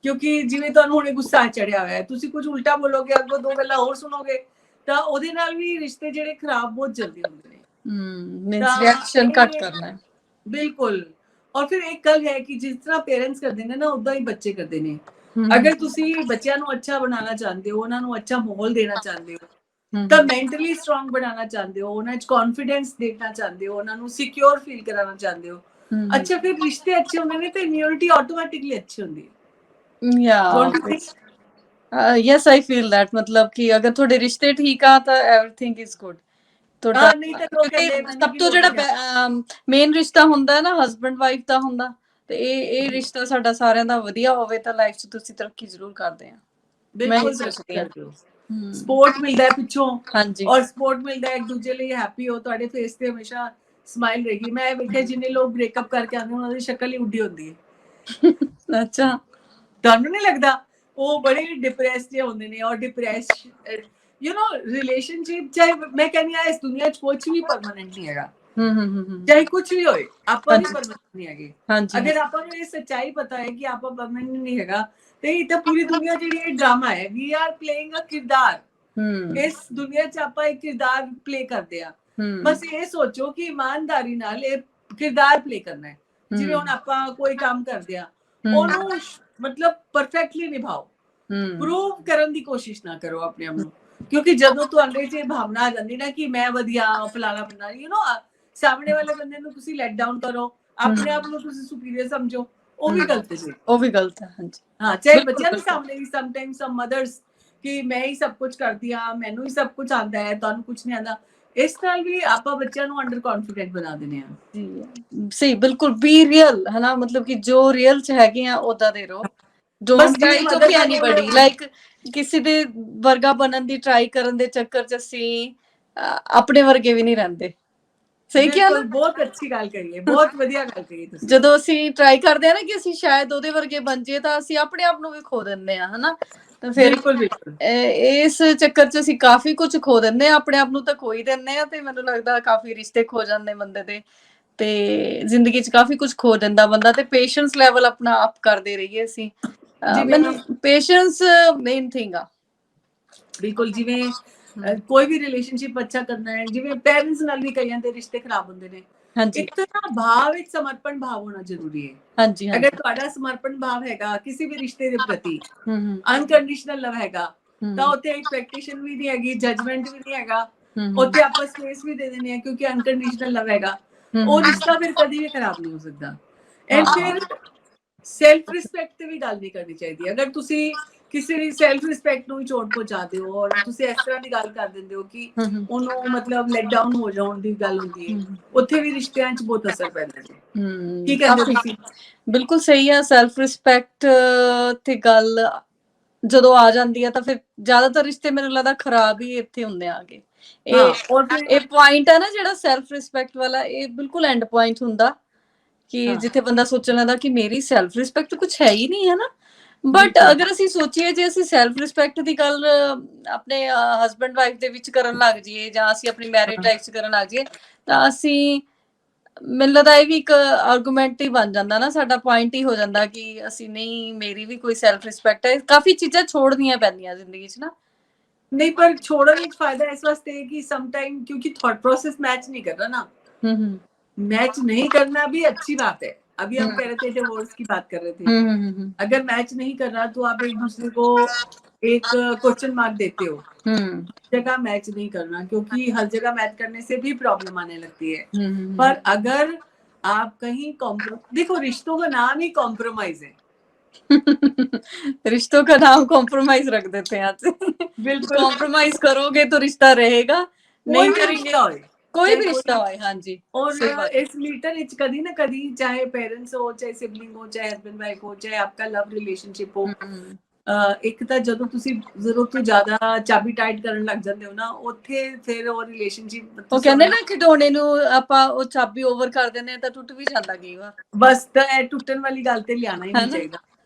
Speaker 2: क्योंकि जिवें तुहानू हुणे गुस्सा चढ़िया होया है, तुसी कुछ उल्टा बोलोगे, अगों दो गल्लां होर सुनोगे, ਤਾਂ ਉਹਦੇ ਨਾਲ ਵੀ ਰਿਸ਼ਤੇ ਜਿਹੜੇ ਖਰਾਬ ਬਹੁਤ ਜਲਦੀ ਹੁੰਦੇ ਨੇ।
Speaker 1: ਮੀਨਸ ਰਿਐਕਸ਼ਨ ਘੱਟ ਕਰਨਾ ਹੈ, ਬਿਲਕੁਲ।
Speaker 2: ਔਰ ਫਿਰ ਇੱਕ ਗੱਲ ਹੈ ਕਿ ਜਿਸ ਤਰ੍ਹਾਂ ਪੇਰੈਂਟਸ ਕਰਦੇ ਨੇ ਨਾ, ਉਦਾਂ ਹੀ ਬੱਚੇ ਕਰਦੇ ਨੇ। ਅਗਰ ਤੁਸੀਂ ਬੱਚਿਆਂ ਨੂੰ ਅੱਛਾ ਬਣਾਉਣਾ ਚਾਹੁੰਦੇ ਹੋ, ਉਹਨਾਂ ਨੂੰ ਅੱਛਾ ਮਾਹੌਲ ਦੇਣਾ ਚਾਹੁੰਦੇ ਹੋ, ਤਾਂ ਮੈਂਟਲੀ ਸਟਰੋਂਗ ਬਣਾਉਣਾ ਚਾਹੁੰਦੇ ਹੋ, ਉਹਨਾਂ 'ਚ ਕੌਨਫੀਡੈਂਸ ਦੇਖਣਾ ਚਾਹੁੰਦੇ ਹੋ, ਉਹਨਾਂ ਨੂੰ ਸਿਕਿਉਰ ਫੀਲ ਕਰਾਉਣਾ ਚਾਹੁੰਦੇ ਹੋ, ਅੱਛਾ ਫਿਰ ਰਿਸ਼ਤੇ ਅੱਛੇ ਹੁੰਦੇ ਨੇ ਤੇ ਇਮਿਊਨਿਟੀ ਆਟੋਮੈਟਿਕਲੀ ਅੱਛੀ ਹੁੰਦੀ ਹੈ।
Speaker 1: ਯੈਸ, ਆਈ ਫੀਲ ਦੈਟ, ਮਤਲਬ ਕਿ ਅਗਰ ਤੁਹਾਡੇ ਰਿਸ਼ਤੇ ਠੀਕ ਆ ਤਾਂ ਐਵਰੀਥਿੰਗ ਇਜ਼ ਗੁੱਡ।
Speaker 2: ਨਹੀਂ ਤਾਂ ਲੋਕ ਕਹਿੰਦੇ
Speaker 1: ਸਭ ਤੋਂ ਜਿਹੜਾ ਮੇਨ ਰਿਸ਼ਤਾ ਹੁੰਦਾ ਨਾ ਹਸਬੈਂਡ ਵਾਈਫ ਦਾ ਹੁੰਦਾ, ਤੇ ਇਹ ਰਿਸ਼ਤਾ ਸਾਡਾ ਸਾਰਿਆਂ ਦਾ ਵਧੀਆ ਹੋਵੇ ਤਾਂ ਲਾਈਫ 'ਚ ਤੁਸੀਂ ਤਰੱਕੀ ਜ਼ਰੂਰ ਕਰਦੇ ਆ।
Speaker 2: ਬਿਲਕੁਲ ਸਪੋਰਟ ਮਿਲਦਾ ਹੈ ਪਿੱਛੋਂ, ਔਰ ਸਪੋਰਟ ਮਿਲਦਾ ਹੈ ਇੱਕ ਦੂਜੇ ਲਈ, ਹੈਪੀ ਹੋ, ਤੁਹਾਡੇ ਫੇਸ ਤੇ ਹਮੇਸ਼ਾ ਸਮਾਈਲ ਰਹੇਗੀ। ਮੈਂ ਵੇਖਿਆ ਜਿੰਨੇ ਲੋਕ ਬ੍ਰੇਕਅਪ ਕਰਕੇ ਆਉਂਦੇ ਉਹਨਾਂ ਦੀ ਸ਼ਕਲ ਹੀ ਉੱਡੀ ਹੁੰਦੀ ਹੈ।
Speaker 1: ਅੱਛਾ,
Speaker 2: ਤੁਹਾਨੂੰ ਨਹੀਂ ਲੱਗਦਾ? ਉਹ ਬੜੇ ਡਿਪਰੈਸਡ ਜਿਹੇ ਹੁੰਦੇ ਨੇ, ਔਰ ਡਿਪਰੈਸ਼ਨ ਯੂ نو ਰਿਲੇਸ਼ਨਸ਼ਿਪ, ਚਾਹੇ ਮੈਂ ਕਹਿੰਦੀ ਆ ਇਸ ਦੁਨੀਆ 'ਚ ਕੁਝ ਵੀ ਪਰਮਾਨੈਂਟ ਨਹੀਂ ਹੈਗਾ, ਚਾਹੇ ਕੁਝ ਵੀ ਹੋਏ, ਆਪਾਂ ਵੀ ਪਰਮਾਨੈਂਟ ਨਹੀਂ ਹੈਗੇ। ਅਗਰ ਆਪਾਂ ਨੂੰ ਇਹ ਸੱਚਾਈ ਪਤਾ ਹੈ ਕਿ ਆਪਾਂ ਪਰਮਾਨੈਂਟ ਨਹੀਂ ਹੈਗਾ, ਤੇ ਇਹ ਤਾਂ ਪੂਰੀ ਦੁਨੀਆ ਜਿਹੜੀ ਇਹ ਡਰਾਮਾ ਹੈ, ਵੀ ਆਰ ਪਲੇਇੰਗ ਅ ਕਿਰਦਾਰ। ਇਸ ਦੁਨੀਆ 'ਚ ਆਪਾਂ ਇੱਕ ਕਿਰਦਾਰ ਪਲੇ ਕਰਦੇ ਆ। ਬਸ ਇਹ ਸੋਚੋ ਕਿ ਇਮਾਨਦਾਰੀ ਨਾਲ ਇਹ ਕਿਰਦਾਰ ਪਲੇ ਕਰਨਾ ਹੈ। ਜਿਵੇਂ ਹੁਣ ਆਪਾਂ ਕੋਈ ਕੰਮ ਕਰਦੇ ਆ, ਉਹਨੂੰ ਮਤਲਬ ਪਰਫੈਕਟਲੀ ਨਿਭਾਓ, ਪ੍ਰੂਵ ਕਰਨ ਦੀ ਕੋਸ਼ਿਸ਼ ਨਾ ਕਰੋ ਆਪਣੇ ਆਪ ਨੂੰ, ਕਿਉਂਕਿ ਜਦੋਂ ਤੁਹਾਡੇ 'ਚ ਭਾਵਨਾ ਆ ਜਾਂਦੀ ਨਾ ਕਿ ਮੈਂ ਵਧੀਆ, ਫਲਾਣਾ ਬੰਦਾ, ਯੂ نو ਸਾਹਮਣੇ ਵਾਲੇ ਬੰਦੇ ਨੂੰ ਤੁਸੀਂ ਲੈਟ ਡਾਊਨ ਕਰੋ, ਆਪਣੇ ਆਪ ਨੂੰ ਤੁਸੀਂ ਸੁਪੀਰੀਅਰ ਸਮਝੋ, ਉਹ ਵੀ ਗਲਤ ਹੈ। ਉਹ ਵੀ ਗਲਤ ਹੈ, ਹਾਂਜੀ। ਹਾਂ, ਚਾਹੇ ਬੱਚਿਆਂ ਦੇ ਸਾਹਮਣੇ ਵੀ ਸਮਟਾਈਮ ਸਮ ਮਦਰਸ ਕਿ ਮੈਂ ਹੀ ਸਭ ਕੁਝ ਕਰਦੀ ਆ, ਮੈਨੂੰ ਹੀ ਸਭ ਕੁਝ ਆਉਂਦਾ ਹੈ, ਤੁਹਾਨੂੰ ਕੁਝ ਨਹੀਂ ਆਉਂਦਾ, ਇਸ ਨਾਲ ਵੀ ਆਪਾਂ ਬੱਚਿਆਂ ਨੂੰ ਅੰਡਰ ਕੌਨਫੀਡੈਂਟ ਬਣਾ ਦਿੰਦੇ ਆ।
Speaker 1: ਜੀ ਸਹੀ, ਬਿਲਕੁਲ, ਬੀ ਰੀਅਲ, ਹਨਾ? ਮਤਲਬ ਕਿ ਜੋ ਰੀਅਲ 'ਚ ਹੈਗੇ ਆ ਉਦਾਂ ਦੇ ਰਹੋ, don't try to be anybody, like ਕਿਸੇ ਦੇ ਵਰਗਾ ਬਣਨ ਦੀ ਟਰਾਈ ਕਰਨ ਦੇ ਚੱਕਰ 'ਚ ਅਸੀਂ ਆਪਣੇ ਵਰਗੇ ਵੀ ਨਹੀਂ ਰਹਿੰਦੇ। ਸਹੀ ਕਿਹਾ ਨਾ?
Speaker 2: ਬਹੁਤ ਅੱਛੀ ਗੱਲ ਕਰੀ ਹੈ, ਬਹੁਤ ਵਧੀਆ ਗੱਲ ਕਰੀ ਤੁਸੀਂ।
Speaker 1: ਜਦੋਂ ਅਸੀਂ ਟਰਾਈ ਕਰਦੇ ਆ ਨਾ ਕਿ ਅਸੀਂ ਸ਼ਾਇਦ ਉਹਦੇ ਵਰਗੇ ਬਣ ਜਾਈਏ, ਤਾਂ ਅਸੀਂ ਆਪਣੇ ਆਪ ਨੂੰ ਵੀ ਖੋ ਦਿੰਦੇ ਆ, ਹਨਾ? ਤਾਂ ਫਿਰ
Speaker 2: ਬਿਲਕੁਲ ਬਿਲਕੁਲ
Speaker 1: ਇਸ ਚੱਕਰ 'ਚ ਅਸੀਂ ਕਾਫੀ ਕੁਝ ਖੋ ਦਿੰਦੇ ਆ, ਆਪਣੇ ਆਪ ਨੂੰ ਤਾਂ ਖੋ ਹੀ ਦਿੰਦੇ ਆ, ਤੇ ਮੈਨੂੰ ਲੱਗਦਾ ਕਾਫੀ ਰਿਸ਼ਤੇ ਖੋ ਜਾਂਦੇ ਬੰਦੇ ਦੇ, ਤੇ ਜ਼ਿੰਦਗੀ 'ਚ ਕਾਫੀ ਕੁਝ ਖੋ ਦਿੰਦਾ ਬੰਦਾ, ਤੇ ਪੇਸ਼ੈਂਸ ਲੈਵਲ ਆਪਣਾ ਅਪ ਕਰਦੇ ਰਹੀਏ ਅਸੀਂ।
Speaker 2: ਜਿਵੇਂ
Speaker 1: ਮੈਨੂੰ ਪੇਸ਼ੈਂਸ ਮੇਨ ਥਿੰਗ ਆ।
Speaker 2: ਬਿਲਕੁਲ, ਜਿਵੇਂ ਕੋਈ ਵੀ ਰਿਲੇਸ਼ਨਸ਼ਿਪ ਅੱਛਾ ਕਰਨਾ ਹੈ, ਜਿਵੇਂ ਪੈਰੈਂਟਸ ਨਾਲ ਵੀ ਕਈਆਂ ਦੇ ਰਿਸ਼ਤੇ ਖਰਾਬ ਹੁੰਦੇ ਨੇ,
Speaker 1: ਹਾਂਜੀ
Speaker 2: ਇੱਕ ਤਾਂ ਭਾਵ, ਇੱਕ ਸਮਰਪਣ ਭਾਵ ਹੋਣਾ ਜ਼ਰੂਰੀ ਹੈ।
Speaker 1: ਹਾਂਜੀ
Speaker 2: ਅਗਰ
Speaker 1: ਹਾਂਜੀ।
Speaker 2: ਤੁਹਾਡਾ ਸਮਰਪਣ ਭਾਵ ਹੈਗਾ ਕਿਸੇ ਵੀ ਰਿਸ਼ਤੇ ਦੇ ਪ੍ਰਤੀ,
Speaker 1: ਹੂੰ
Speaker 2: ਅਨਕੰਡੀਸ਼ਨਲ ਲਵ ਹੈਗਾ, ਤਾਂ
Speaker 1: ਹੂੰ
Speaker 2: ਉੱਥੇ ਐਕਸਪੈਕਟੇਸ਼ਨ ਵੀ ਨਹੀਂ ਹੈਗੀ, ਜਜਮੈਂਟ ਵੀ ਨਹੀਂ ਹੈਗਾ,
Speaker 1: ਹੂੰ
Speaker 2: ਉੱਥੇ ਆਪਾਂ ਸਪੇਸ ਵੀ ਦੇ ਦਿੰਦੇ ਆ ਕਿਉਂਕਿ ਅਨਕੰਡੀਸ਼ਨਲ ਲਵ ਹੈਗਾ, ਉਹ ਰਿਸ਼ਤਾ ਫਿਰ ਕਦੀ ਵੀ ਖਰਾਬ ਨਹੀਂ ਹੋ ਸਕਦਾ। ਐਂਡ ਫਿਰ ਸੈਲਫ ਰਿਸਪੈਕਟ ਤੇ ਵੀ ਗੱਲ ਨਹੀਂ ਕਰਨੀ ਚਾਹੀਦੀ। ਅਗਰ ਤੁਸੀਂ ਕਿਸੇ ਦੀ ਸੈਲਫ ਰਿਸਪੈਕਟ ਨੂੰ ਹੀ ਚੋਟ ਪਹੁੰਚਾਦੇ ਹੋ ਔਰ ਤੁਸੀਂ ਇਸ ਤਰ੍ਹਾਂ ਦੀ ਗੱਲ ਕਰ ਦਿੰਦੇ ਹੋ ਕਿ ਉਹਨੂੰ ਮਤਲਬ ਲੈਟ ਡਾਊਨ ਹੋ ਜਾਣ ਦੀ ਗੱਲ ਹੁੰਦੀ ਹੈ, ਉੱਥੇ ਵੀ ਰਿਸ਼ਤਿਆਂ 'ਚ ਬਹੁਤ ਅਸਰ ਪੈਂਦਾ ਜੀ। ਕੀ ਕਹਿੰਦੇ ਹੋ ਤੁਸੀਂ?
Speaker 1: ਬਿਲਕੁਲ ਸਹੀ ਆ। ਸੈਲਫ ਰਿਸਪੈਕਟ ਤੇ ਗੱਲ ਜਦੋਂ ਆ ਜਾਂਦੀ ਹੈ ਤਾਂ ਫਿਰ ਜ਼ਿਆਦਾਤਰ ਰਿਸ਼ਤੇ ਮੈਨੂੰ ਲੱਗਦਾ ਖਰਾਬ ਹੀ ਇੱਥੇ ਹੁੰਦੇ ਆਗੇ। ਇਹ ਪੁਆਇੰਟ ਹੈ ਨਾ ਜਿਹੜਾ ਸੈਲਫ ਰਿਸਪੈਕਟ ਵਾਲਾ, ਇਹ ਬਿਲਕੁਲ ਐਂਡ ਪੁਆਇੰਟ ਹੁੰਦਾ ਕਿ ਜਿੱਥੇ ਬੰਦਾ ਸੋਚਣ ਲੱਗਦਾ ਕਿ ਮੇਰੀ ਸੈਲਫ ਰਿਸਪੈਕਟ ਕੁਝ ਹੈ ਹੀ ਨਹੀਂ, ਹੈ ਨਾ। ਬਟ ਅਗਰ ਅਸੀਂ ਸੋਚੀਏ, ਜੇ ਅਸੀਂ ਸੈਲਫ ਰਿਸਪੈਕਟ ਦੀ ਗੱਲ ਆਪਣੇ ਹਸਬੈਂਡ ਵਾਈਫ ਦੇ ਵਿੱਚ ਕਰਨ ਲੱਗ ਜਾਈਏ, ਜਾਂ ਅਸੀਂ ਆਪਣੀ ਮੈਰਿਡ ਲਾਈਫ 'ਚ ਕਰਨ ਲੱਗ ਜਾਈਏ, ਤਾਂ ਅਸੀਂ, ਮੈਨੂੰ ਲੱਗਦਾ ਇਹ ਵੀ ਇੱਕ ਆਰਗੂਮੈਂਟ ਹੀ ਬਣ ਜਾਂਦਾ ਨਾ, ਸਾਡਾ ਪੁਆਇੰਟ ਹੀ ਹੋ ਜਾਂਦਾ ਕਿ ਅਸੀਂ ਨਹੀਂ, ਮੇਰੀ ਵੀ ਕੋਈ ਸੈਲਫ ਰਿਸਪੈਕਟ ਹੈ। ਕਾਫੀ ਚੀਜ਼ਾਂ ਛੋੜਨੀਆਂ ਪੈਂਦੀਆਂ ਜ਼ਿੰਦਗੀ 'ਚ ਨਾ।
Speaker 2: ਨਹੀਂ, ਪਰ ਛੋੜਨ ਵਿੱਚ ਫਾਇਦਾ ਇਸ ਵਾਸਤੇ ਕਿ ਸਮ टाइम क्योंकि थॉट प्रोसेस मैच नहीं कर रहा ना, मैच नहीं करना भी अच्छी बात है। अभी हम कह रहे थे डिवोर्स की बात कर रहे थे, अगर मैच नहीं कर रहा तो आप एक दूसरे को एक क्वेश्चन मार्क देते हो, जगह मैच नहीं करना, क्योंकि हर जगह मैच करने से भी प्रॉब्लम आने लगती है। पर अगर आप कहीं देखो, रिश्तों का नाम ही कॉम्प्रोमाइज है।
Speaker 1: रिश्तों का नाम कॉम्प्रोमाइज रख देते हैं आज।
Speaker 2: बिल्कुल,
Speaker 1: कॉम्प्रोमाइज करोगे तो रिश्ता रहेगा, नहीं करेंगे कोई भी रिश्ता हो। हाँ जी,
Speaker 2: और इस मीटर इच कदी ना कदी, चाहे पेरेंट्स हो, चाहे सिबलिंग हो, चाहे हस्बैंड वाइफ हो, चाहे आपका लव रिलेशनशिप हो, ਇੱਕ ਤਾਂ ਜਦੋਂ ਤੁਸੀਂ ਜ਼ਰੂਰਤ ਤੋਂ ਜ਼ਿਆਦਾ ਚਾਬੀ ਟਾਈਟ ਕਰਨ ਲੱਗ ਜਾਂਦੇ ਹੋ ਨਾ, ਉੱਥੇ ਫਿਰ ਉਹ ਰਿਲੇਸ਼ਨਸ਼ਿਪ,
Speaker 1: ਉਹ ਕਹਿੰਦੇ ਨਾ ਖਿਡੌਣੇ ਨੂੰ ਆਪਾਂ ਉਹ ਚਾਬੀ ਓਵਰ ਕਰ ਦਿੰਦੇ ਤਾਂ ਟੁੱਟ ਵੀ ਜਾਂਦਾ ਕਈ ਵਾਰ।
Speaker 2: ਬਸ, ਤਾਂ ਇਹ ਟੁੱਟਣ ਵਾਲੀ ਗੱਲ ਤੇ ਲਿਆਣਾ ਹੀ ਨਹੀਂ ਚਾਹੀਦਾ।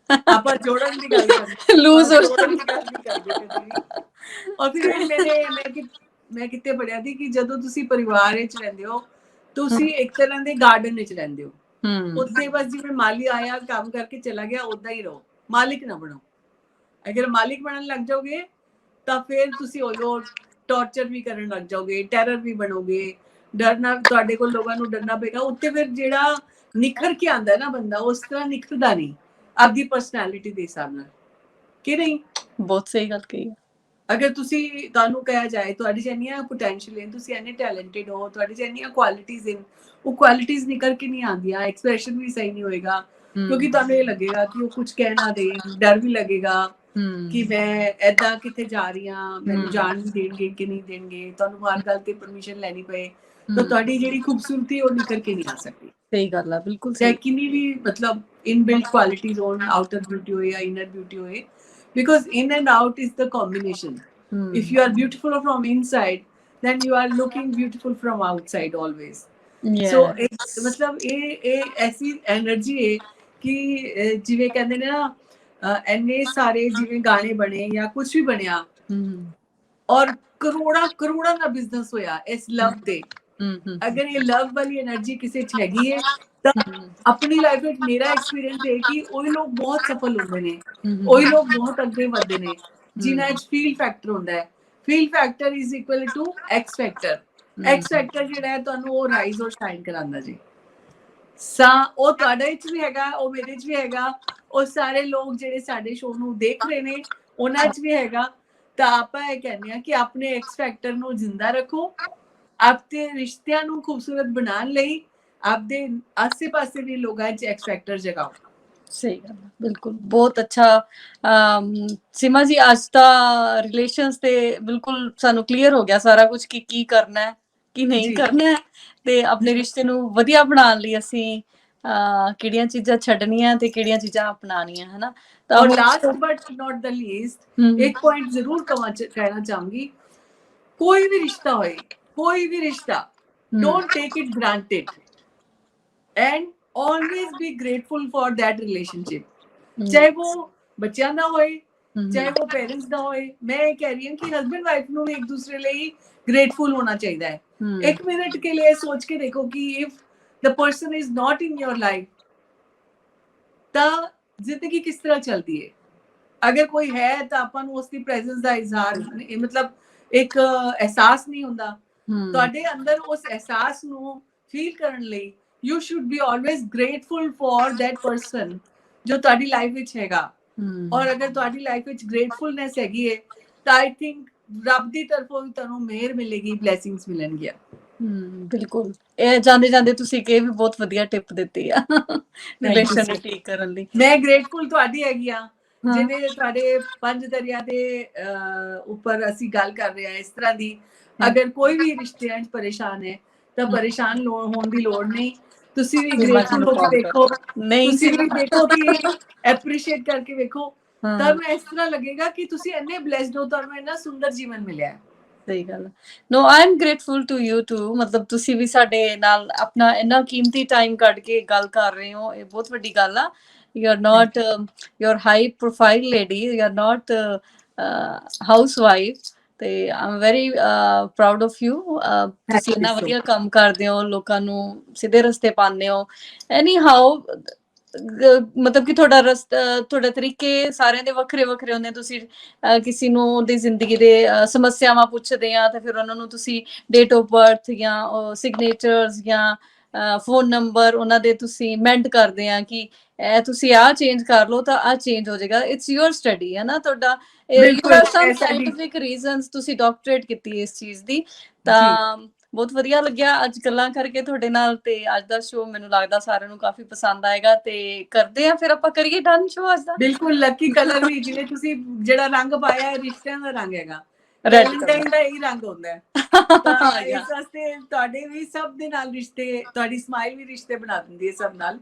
Speaker 2: ਆਪਾਂ ਜੋੜਨ ਦੀ ਗੱਲ ਕਰਦੇ,
Speaker 1: ਲੂਜ਼ ਹੋ
Speaker 2: ਜੋੜਨ ਦੀ ਗੱਲ ਨਹੀਂ ਕਰਦੇ ਕਦੇ ਵੀ। ਔਰ ਫਿਰ ਮੈਂ ਕਿਤੇ ਪੜਿਆ ਸੀ ਕਿ ਜਦੋਂ ਤੁਸੀਂ ਪਰਿਵਾਰ ਵਿੱਚ ਰਹਿੰਦੇ ਹੋ, ਤੁਸੀਂ ਇੱਕ ਤਰ੍ਹਾਂ ਦੇ ਗਾਰਡਨ ਵਿੱਚ ਰਹਿੰਦੇ ਹੋ। ਉੱਥੇ ਬਸ ਜਿਵੇਂ ਮਾਲੀ ਆਇਆ, ਕੰਮ ਕਰਕੇ ਚਲਾ ਗਿਆ, ਉਦਾਂ ਹੀ ਰਹੋ, ਮਾਲਿਕ ਨਾ ਬਣੋ। ਅਗਰ ਮਾਲਿਕ ਬਣਨ ਲੱਗ ਜਾਓਗੇ ਤਾਂ ਫਿਰ ਤੁਸੀਂ ਉਹ ਟੌਰਚਰ ਵੀ ਕਰਨ ਲੱਗ ਜਾਓਗੇ, ਟੈਰਰ ਵੀ ਬਣੋਗੇ, ਡਰਨਾ, ਤੁਹਾਡੇ ਕੋਲ ਲੋਕਾਂ ਨੂੰ ਡਰਨਾ ਪਏਗਾ। ਉੱਤੇ ਫਿਰ ਜਿਹੜਾ ਨਿਖਰ ਕੇ ਆਉਂਦਾ ਨਾ ਬੰਦਾ, ਉਸ ਤਰ੍ਹਾਂ ਨਿਖਰਦਾ ਨਹੀਂ ਆਪਦੀ ਪਰਸਨੈਲਿਟੀ ਦੇ ਹਿਸਾਬ ਨਾਲ, ਕਿ ਨਹੀਂ?
Speaker 1: ਬਹੁਤ ਸਹੀ ਗੱਲ ਕਹੀ।
Speaker 2: ਅਗਰ ਤੁਸੀਂ, ਤੁਹਾਨੂੰ ਕਿਹਾ ਜਾਏ ਤੁਹਾਡੀ 'ਚ ਇੰਨੀਆਂ ਪੋਟੈਂਸ਼ੀਅਲ ਹੈ, ਤੁਸੀਂ ਇੰਨੇ ਟੈਲੈਂਟਡ ਹੋ, ਤੁਹਾਡੇ 'ਚ ਇੰਨੀਆਂ ਕੁਆਲਿਟੀਜ਼ ਹਨ, ਉਹ ਕੁਆਲਿਟੀਜ਼ ਨਿਕਲ ਕੇ ਨਹੀਂ ਆਉਂਦੀਆਂ, ਐਕਸਪ੍ਰੈਸ਼ਨ ਵੀ ਸਹੀ ਨਹੀਂ ਹੋਏਗਾ, ਕਿਉਂਕਿ ਤੁਹਾਨੂੰ ਇਹ ਲੱਗੇਗਾ ਕਿ ਉਹ ਕੁਝ ਕਹਿ ਨਾ ਦੇ, ਡਰ ਵੀ ਲੱਗੇਗਾ ਕਿ ਮੈਂ ਏਦਾਂ ਕਿੱਥੇ ਜਾ ਰਹੀ ਹਾਂ, ਮੈਨੂੰ ਜਾਣ ਵੀ ਦੇਣਗੇ ਕਿ ਨਹੀਂ ਦੇਣਗੇ, ਤੁਹਾਨੂੰ ਹਰ ਗੱਲ ਤੇ ਪਰਮਿਸ਼ਨ ਲੈਣੀ ਪਏ, ਤਾਂ ਤੁਹਾਡੀ ਜਿਹੜੀ ਖੂਬਸੂਰਤੀ ਉਹ ਨਿਕਲ ਕੇ ਨਹੀਂ ਆ ਸਕਦੀ।
Speaker 1: ਸਹੀ ਗੱਲ ਆ, ਬਿਲਕੁਲ
Speaker 2: ਚਾਹੇ ਕਿੰਨੀ ਵੀ ਮਤਲਬ ਇਨਬਿਲਟ ਕੁਆਲਿਟੀਜ਼ ਹੋਣ, ਆਊਟਰ ਬਿਊਟੀ ਹੋਏ ਜਾਂ ਇਨਰ ਬਿਊਟੀ ਹੋਏ, because in and out is the combination. If you are beautiful from inside, then you are looking beautiful from outside always. So मतलब ये ऐसी एनर्जी है कि जिਵੇਂ ਕਹਿੰਦੇ ਨੇ ਨਾ, ਇੰਨੇ ਸਾਰੇ ਜਿਵੇਂ ਗਾਣੇ ਬਣੇ ਜਾਂ ਕੁਝ ਵੀ ਬਣਿਆ, ਔਰ ਕਰੋੜਾਂ ਦਾ ਬਿਜ਼ਨਸ ਹੋਇਆ ਇਸ ਲਵ ਤੇ। ਅਗਰ ਇਹ ਲਵ ਵਾਲੀ એનર્ਜੀ ਕਿਸੇ 'ਚ ਹੈਗੀ ਹੈ ਤਾਂ ਆਪਣੀ ਲਾਈਫ ਵਿੱਚ ਮੇਰਾ ਐਕਸਪੀਰੀਅੰਸ ਹੈ ਕਿ ਉਹੀ ਲੋਕ ਬਹੁਤ ਸਫਲ ਹੁੰਦੇ ਨੇ, ਉਹੀ ਲੋਕ ਬਹੁਤ ਅੱਗੇ ਵਧਦੇ ਨੇ ਜਿਨ੍ਹਾਂ 'ਚ ਫੀਲ ਫੈਕਟਰ ਹੁੰਦਾ ਹੈ। Feel factor is equal to x factor. X factor ਜਿਹੜਾ ਹੈ ਤੁਹਾਨੂੰ ਉਹ ਰਾਈਜ਼ ਔਰ ਸ਼ਾਈਨ ਕਰਾਉਂਦਾ ਜੀ। ਉਹ ਤੁਹਾਡੇ ਵਿੱਚ ਵੀ ਹੈਗਾ, ਉਹ ਮੇਰੇ 'ਚ ਵੀ ਹੈਗਾ, ਉਹ ਸਾਰੇ ਲੋਕ ਜਿਹੜੇ ਸਾਡੇ ਸ਼ੋਅ ਨੂੰ ਦੇਖ ਰਹੇ ਨੇ ਉਹਨਾਂ 'ਚ ਵੀ ਹੈਗਾ। ਤਾਂ ਆਪਾਂ ਇਹ ਕਹਿੰਦੇ ਆ ਕਿ ਆਪਣੇ ਐਕਸ ਫੈਕਟਰ ਨੂੰ ਜ਼ਿੰਦਾ ਰੱਖੋ, ਆਪਦੇ ਰਿਸ਼ਤਿਆਂ ਨੂੰ ਖੂਬਸੂਰਤ ਬਣਾਉਣ ਲਈ ਆਪਦੇ ਆਸੇ ਪਾਸੇ ਵੀ ਲੋਕਾਂ 'ਚ ਐਕਸ ਫੈਕਟਰ ਜਗਾਓ। ਸਹੀ ਗੱਲ ਹੈ,
Speaker 1: ਬਿਲਕੁਲ, ਬਹੁਤ ਅੱਛਾ। ਸੀਮਾ ਜੀ, ਅੱਜ ਤਾਂ ਰਿਲੇਸ਼ਨਸ ਤੇ ਬਿਲਕੁਲ ਸਾਨੂੰ ਕਲੀਅਰ ਹੋ ਗਿਆ ਸਾਰਾ ਕੁਝ ਕਿ ਕੀ ਕਰਨਾ ਹੈ, ਕੀ ਨਹੀਂ ਕਰਨਾ ਹੈ, ਤੇ ਆਪਣੇ ਰਿਸ਼ਤੇ ਨੂੰ ਵਧੀਆ ਬਣਾਉਣ ਲਈ ਅਸੀਂ ਕਿਹੜੀਆਂ ਚੀਜ਼ਾਂ ਛੱਡਣੀਆਂ ਤੇ ਕਿਹੜੀਆਂ ਚੀਜ਼ਾਂ ਅਪਣਾਉਣੀਆਂ, ਹੈ ਨਾ।
Speaker 2: और last but not the least एक पॉइंट जरूर कहना चाहूंगी, कोई भी रिश्ता होए, कोई भी रिश्ता, don't take it granted and always be grateful for that relationship. चाहे वो बच्चों का होए, ਚਾਹੇ ਉਹ ਪੇਰੈਂਟਸ ਦਾ ਹੋਏ। ਮੈਂ ਇਹ ਕਹਿ ਰਹੀ ਹਾਂ ਕਿ ਹਸਬੈਂਡ ਵਾਈਫ ਨੂੰ ਵੀ ਇੱਕ ਦੂਸਰੇ ਲਈ ग्रेटफुल होना चाहिए है। एक मिनट के लिए सोच के देखो कि if the person is not in your life ਤਾਂ ਜ਼ਿੰਦਗੀ ਕਿਸ ਤਰ੍ਹਾਂ ਚੱਲਦੀ ਹੈ। ਅਗਰ ਕੋਈ ਹੈ ਤਾਂ ਆਪਾਂ ਨੂੰ ਉਸਦੀ ਪ੍ਰੈਜ਼ੈਂਸ ਦਾ ਇਜ਼ਹਾਰ ਮਤਲਬ ਇੱਕ ਅਹਿਸਾਸ ਨਹੀਂ ਹੁੰਦਾ। ਤੁਹਾਡੇ ਅੰਦਰ ਉਸ ਅਹਿਸਾਸ ਨੂੰ ਫੀਲ ਕਰਨ ਲਈ you should be always grateful for that person ਜੋ ਤੁਹਾਡੀ ਲਾਈਫ ਵਿੱਚ ਹੈਗਾ। ਔਰ ਅਗਰ ਤੁਹਾਡੀ ਲਾਈਫ ਵਿੱਚ ਗ੍ਰੇਟਫੁਲਨੈਸ ਹੈਗੀ ਹੈ ਤਾਂ ਆਈ ਥਿੰਕ ਰੱਬ ਦੀ ਤਰਫੋਂ ਵੀ ਤੁਹਾਨੂੰ ਮਿਹਰ ਮਿਲੇਗੀ, ਬਲੇਸਿੰਗਸ ਮਿਲਣਗੀਆਂ।
Speaker 1: ਬਿਲਕੁਲ। ਇਹ ਜਾਂਦੇ ਜਾਂਦੇ ਤੁਸੀਂ ਕਿ ਵੀ ਬਹੁਤ ਵਧੀਆ ਟਿਪ ਦਿੱਤੀ ਆ ਰਿਲੇਸ਼ਨ ਨੂੰ ਠੀਕ ਕਰਨ ਲਈ।
Speaker 2: ਮੈਂ ਗ੍ਰੇਟਫੁਲ ਤੁਹਾਡੀ ਹੈਗੀ ਆ ਜਿਹਨੇ ਤੁਹਾਡੇ ਪੰਜ ਦਰਿਆ ਦੇ ਉੱਪਰ ਅਸੀਂ ਗੱਲ ਕਰ ਰਹੇ ਹਾਂ ਇਸ ਤਰ੍ਹਾਂ ਦੀ। ਅਗਰ ਕੋਈ ਵੀ ਰਿਸ਼ਤਿਆਂ 'ਚ ਪਰੇਸ਼ਾਨ ਹੈ ਤਾਂ ਪਰੇਸ਼ਾਨ ਹੋਣ ਦੀ ਲੋੜ ਨਹੀਂ। ਤੁਸੀਂ ਵੀ ਗ੍ਰੇਟਫੁਲ ਹੋ ਕੇ ਦੇਖੋ, ਤੁਸੀਂ ਵੀ ਦੇਖੋ ਕਿ ਐਪਰੀਸ਼ੀਏਟ ਕਰਕੇ ਵੇਖੋ। ਤੁਹਾਨੂੰ ਇਸ ਤਰ੍ਹਾਂ ਲੱਗੇਗਾ ਕਿ ਤੁਸੀਂ ਇੰਨੇ ਬਲੈਸਡ ਹੋ, ਤੁਹਾਨੂੰ ਇੰਨਾ ਸੁੰਦਰ ਜੀਵਨ ਮਿਲਿਆ ਹੈ।
Speaker 1: ਸਹੀ ਗੱਲ। No I am grateful to you too. ਮਤਲਬ ਤੁਸੀਂ ਵੀ ਸਾਡੇ ਨਾਲ ਆਪਣਾ ਇੰਨਾ ਕੀਮਤੀ ਟਾਈਮ ਕੱਢ ਕੇ ਗੱਲ ਕਰ ਰਹੇ ਹੋ, ਇਹ ਬਹੁਤ ਵੱਡੀ ਗੱਲ ਆ। You are not your high profile lady, you are not housewife. ਤੇ I am very proud of you. ਤੁਸੀਂ ਇੰਨਾ ਵਧੀਆ ਕੰਮ ਕਰਦੇ ਹੋ, ਲੋਕਾਂ ਨੂੰ ਸਿੱਧੇ ਰਸਤੇ ਪਾਉਂਦੇ ਹੋ। ਐਨੀ ਹਾਊ ਮਤਲਬ ਕਿ ਤੁਹਾਡਾ ਤੁਹਾਡੇ ਤਰੀਕੇ ਸਾਰਿਆਂ ਦੇ ਵੱਖਰੇ ਵੱਖਰੇ ਹੁੰਦੇ। ਤੁਸੀਂ ਕਿਸੇ ਨੂੰ ਉਹਦੀ ਜ਼ਿੰਦਗੀ ਦੇ ਸਮੱਸਿਆਵਾਂ ਪੁੱਛਦੇ ਆ ਤਾਂ ਫਿਰ ਉਹਨਾਂ ਨੂੰ ਤੁਸੀਂ ਡੇਟ ਆਫ ਬਰਥ ਜਾਂ ਸਿਗਨੇਚਰਸ ਜਾਂ ਫੋਨ ਨੰਬਰ ਉਹਨਾਂ ਦੇ ਤੁਸੀਂ ਮੈਂਟ ਕਰਦੇ ਆ ਕਿ ਇਹ ਤੁਸੀਂ ਆਹ ਚੇਂਜ ਕਰ ਲਓ ਤਾਂ ਆਹ ਚੇਂਜ ਹੋ ਜਾਏਗਾ। ਇਟਸ ਯੂਅਰ ਸਟੱਡੀ ਹੈ ਨਾ ਤੁਹਾਡਾ। You have some scientific reasons, ਤੁਸੀਂ ਡਾਕਟਰੇਟ ਕੀਤੀ ਇਸ ਚੀਜ਼ ਦੀ। ਤਾਂ ਬਹੁਤ ਵਧੀਆ ਲੱਗਿਆ ਅੱਜ ਗੱਲਾਂ ਕਰਕੇ ਤੁਹਾਡੇ ਨਾਲ। ਤੇ ਅੱਜ ਦਾ ਸ਼ੋਅ ਮੈਨੂੰ ਲੱਗਦਾ ਸਾਰਿਆਂ ਨੂੰ ਕਾਫੀ ਪਸੰਦ ਆਏਗਾ ਤੇ ਕਰਦੇ ਆ ਫਿਰ ਆਪਾਂ ਕਰੀਏ ਡਨ ਸ਼ੋਅ ਅੱਜ ਦਾ।
Speaker 2: ਬਿਲਕੁਲ। ਲੱਕੀ ਕਲਰ ਵੀ ਜਿਵੇਂ ਤੁਸੀਂ ਜਿਹੜਾ ਰੰਗ ਪਾਇਆ ਹੈ ਰਿਸ਼ਤਿਆਂ ਦਾ ਰੰਗ ਹੈਗਾ। ਵੈਲੈਂਟਾਈਨ ਦਾ ਇਹੀ ਰੰਗ ਹੁੰਦਾ ਹੈ। ਤਾਂ ਇਸ ਵਾਸਤੇ ਤੁਹਾਡੇ ਵੀ ਸਭ ਦੇ ਨਾਲ ਰਿਸ਼ਤੇ, ਤੁਹਾਡੀ ਸਮਾਈਲ ਵੀ ਰਿਸ਼ਤੇ ਬਣਾ ਦਿੰਦੀ ਹੈ ਸਭ ਨਾਲ।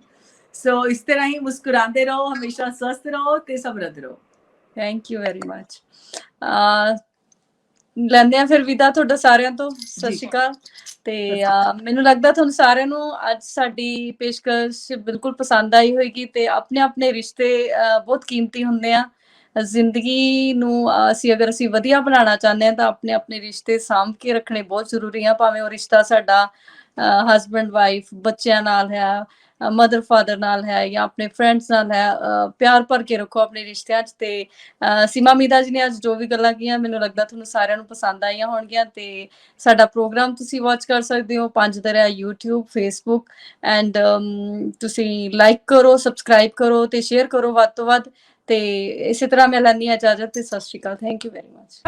Speaker 2: ਸੋ ਇਸ ਤਰ੍ਹਾਂ ਹੀ ਮੁਸਕਰਾਉਂਦੇ ਰਹੋ, ਹਮੇਸ਼ਾ ਸਵਸਥ ਰਹੋ ਤੇ ਸਮਰੱਥ ਰਹੋ।
Speaker 1: Thank you very much. ਲੈਂਦੇ ਆ ਫਿਰ ਵਿਦਾ ਤੁਹਾਡਾ ਸਾਰਿਆਂ ਤੋਂ। ਸਤਿ ਸ਼੍ਰੀ ਅਕਾਲ। ਤੇ ਮੈਨੂੰ ਲੱਗਦਾ ਤੁਹਾਨੂੰ ਸਾਰਿਆਂ ਨੂੰ ਅੱਜ ਸਾਡੀ ਪੇਸ਼ਕਸ਼ ਬਿਲਕੁਲ ਪਸੰਦ ਆਈ ਹੋਏਗੀ। ਤੇ ਆਪਣੇ ਆਪਣੇ ਰਿਸ਼ਤੇ ਬਹੁਤ ਕੀਮਤੀ ਹੁੰਦੇ ਆ ਜ਼ਿੰਦਗੀ ਨੂੰ। ਅਗਰ ਅਸੀਂ ਵਧੀਆ ਬਣਾਉਣਾ ਚਾਹੁੰਦੇ ਹਾਂ ਤਾਂ ਆਪਣੇ ਆਪਣੇ ਰਿਸ਼ਤੇ ਸਾਂਭ ਕੇ ਰੱਖਣੇ ਬਹੁਤ ਜ਼ਰੂਰੀ ਆ। ਭਾਵੇਂ ਉਹ ਰਿਸ਼ਤਾ ਸਾਡਾ ਹਸਬੈਂਡ ਵਾਈਫ, ਬੱਚਿਆਂ ਨਾਲ ਹੈ, ਮਦਰ ਫਾਦਰ ਨਾਲ ਹੈ ਜਾਂ ਆਪਣੇ ਫਰੈਂਡਸ ਨਾਲ ਹੈ। ਪਿਆਰ ਭਰ ਕੇ ਰੱਖੋ ਆਪਣੇ ਰਿਸ਼ਤਿਆਂ 'ਚ। ਤੇ ਸੀਮਾ ਮੀਦਾ ਜੀ ਨੇ ਅੱਜ ਜੋ ਵੀ ਗੱਲਾਂ ਕੀਆਂ ਮੈਨੂੰ ਲੱਗਦਾ ਤੁਹਾਨੂੰ ਸਾਰਿਆਂ ਨੂੰ ਪਸੰਦ ਆਈਆਂ ਹੋਣਗੀਆਂ। ਤੇ ਸਾਡਾ ਪ੍ਰੋਗਰਾਮ ਤੁਸੀਂ ਵਾਚ ਕਰ ਸਕਦੇ ਹੋ ਪੰਜ ਦਰਿਆ YouTube, Facebook ਐਂਡ ਤੁਸੀਂ ਲਾਈਕ ਕਰੋ, ਸਬਸਕ੍ਰਾਈਬ ਕਰੋ ਤੇ ਸ਼ੇਅਰ ਕਰੋ ਵੱਧ ਤੋਂ ਵੱਧ। ਤੇ ਇਸੇ ਤਰ੍ਹਾਂ ਮੈਂ ਲੈਂਦੀ ਹਾਂ ਇਜਾਜ਼ਤ ਤੇ ਸਤਿ ਸ਼੍ਰੀ ਅਕਾਲ। Thank you very much.